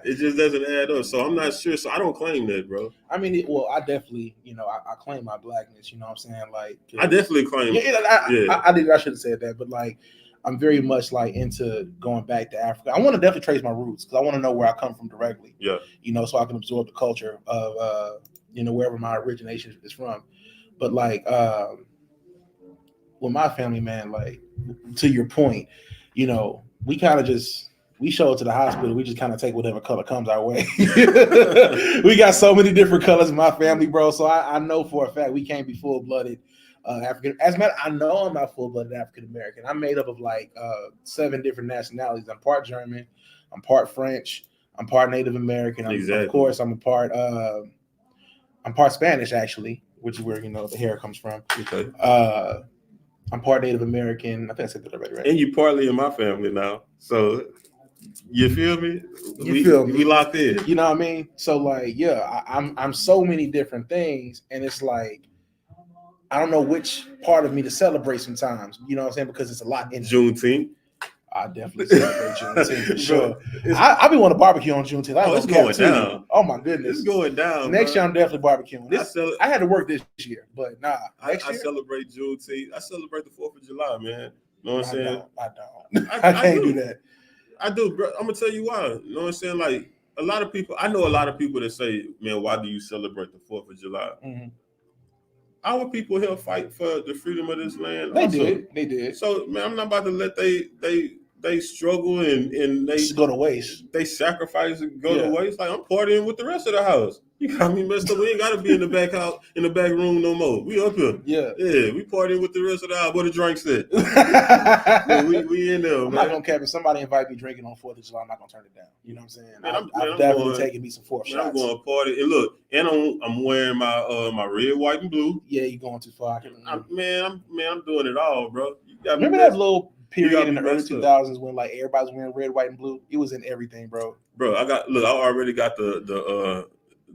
It just doesn't add up. So I'm not sure. So I don't claim that, bro. I mean, I definitely, you know, I claim my blackness. You know what I'm saying? Like, I definitely claim. I should have said that, but like, I'm very much like into going back to Africa. I want to definitely trace my roots because I want to know where I come from directly. Yeah. You know, so I can absorb the culture of you know, wherever my origination is from. But like with my family, man, like, to your point, you know, we kind of we show up to the hospital. We just kind of take whatever color comes our way. We got so many different colors in my family, bro. So I know for a fact we can't be full-blooded African. As a matter, I know I'm not full-blooded African American. I'm made up of like 7 different nationalities. I'm part German, I'm part French, I'm part Native American. Of course, I'm part Spanish, actually, which is where, you know, the hair comes from. Okay. I'm part Native American. I think I said that already, right? And you partly in my family now, so you feel me? We locked in. You know what I mean? So like, yeah, I'm so many different things, and it's like I don't know which part of me to celebrate sometimes. You know what I'm saying? Because it's a lot in Juneteenth. I definitely celebrate Juneteenth for sure. I be want to barbecue on Juneteenth. It's going down. Oh my goodness, It's going down. Next year I'm definitely barbecuing. I had to work this year, but nah. I celebrate Juneteenth. I celebrate the 4th of July, man. You know what I'm saying? I don't. I can't do that. I do, bro. I'm gonna tell you why. You know what I'm saying? Like, a lot of people, I know a lot of people that say, man, why do you celebrate the 4th of July? Mm-hmm. Our people here fight for the freedom of this land. They did. So, man, I'm not about to let they struggle and they just go to waste. They sacrifice and go to waste. Like, I'm partying with the rest of the house. You got me messed up. We ain't gotta be in the back house, in the back room no more. We up here. Yeah. Yeah, we partying with the rest of the hour. Where the drinks at? Yeah, we in there, I'm man. not gonna cap. If somebody invite me drinking on 4th of July, I'm not gonna turn it down. You know what I'm saying? Man, I'm I'm definitely going- taking me some 4th Man, I'm shots. going to party. And look, and I'm wearing my my red, white, and blue. Yeah, you're going too far. I'm doing it all, bro. You got me Remember messed- that little period got in me the early messed up. 2000s when like everybody's wearing red, white, and blue? It was in everything, bro. Bro, I already got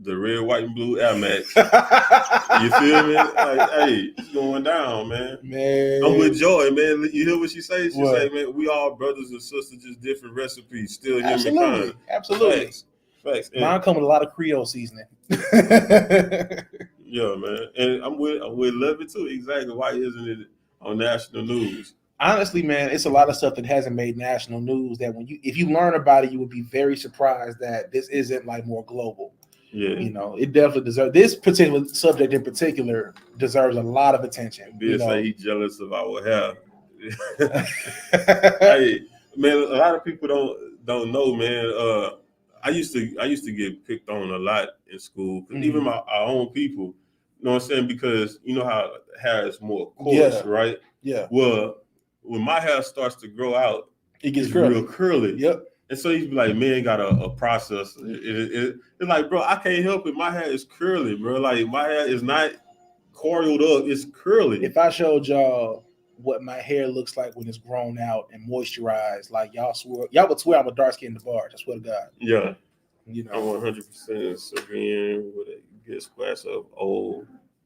the red, white, and blue Air Max. You feel me? Like, hey, it's going down, man. Man, I'm with Joy, man. You hear what she say? She What? say, man, we all brothers and sisters, just different recipes, still human absolutely, kind. absolutely. Facts. And, Mine come with a lot of Creole seasoning. yeah, man. And I'm with Levy too. Exactly. Why isn't it on national news? Honestly, man, it's a lot of stuff that hasn't made national news that if you learn about it, you would be very surprised that this isn't like more global. Yeah. You know, it definitely deserves, this particular subject in particular deserves a lot of attention. Bill You know? say he jealous of our hair. Hey, man, a lot of people don't know, man. I used to get picked on a lot in school, even our own people. You know what I'm saying? Because you know how hair is more coarse, Yeah. right? Yeah, Well, when my hair starts to grow out, it gets it's curly. real curly. Yep. And so he's like, man, got a process. It's like, bro, I can't help it. My hair is curly, bro. Like my hair is not coiled up. It's curly. If I showed y'all what my hair looks like when it's grown out and moisturized, like y'all would swear I'm a dark skinned DeBarge. I swear to God. Yeah. You I'm know. 100% agreeing with a good splash of old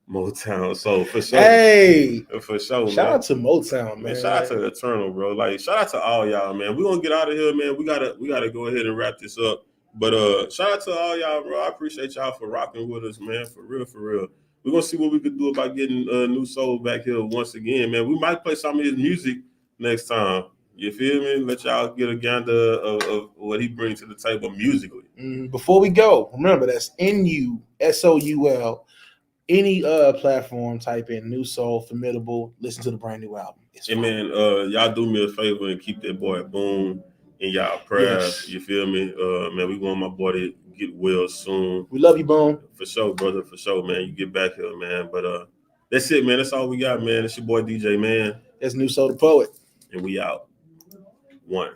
Motown. So for sure. Hey, For sure, shout man. out to Motown, man. Man, shout out to Eternal, bro. Like, shout out to all y'all, man. We're gonna get out of here, man. We gotta go ahead and wrap this up. But shout out to all y'all, bro. I appreciate y'all for rocking with us, man. For real, for real. We're gonna see what we could do about getting New Soul back here once again, man. We might play some of his music next time. You feel me? Let y'all get a gander of what he brings to the table musically. Before we go, remember that's NUSOUL. Any platform, type in New Soul Formidable. Listen to the brand new album. It's And man, y'all do me a favor and keep that boy Boom in y'all prayers. Yes. You feel me? Man, we want my boy to get well soon. We love you, Boom. For sure, brother. For sure, man. You get back here, man. But that's it, man. That's all we got, man. It's your boy DJ, man. That's New Soul the Poet. And we out. One.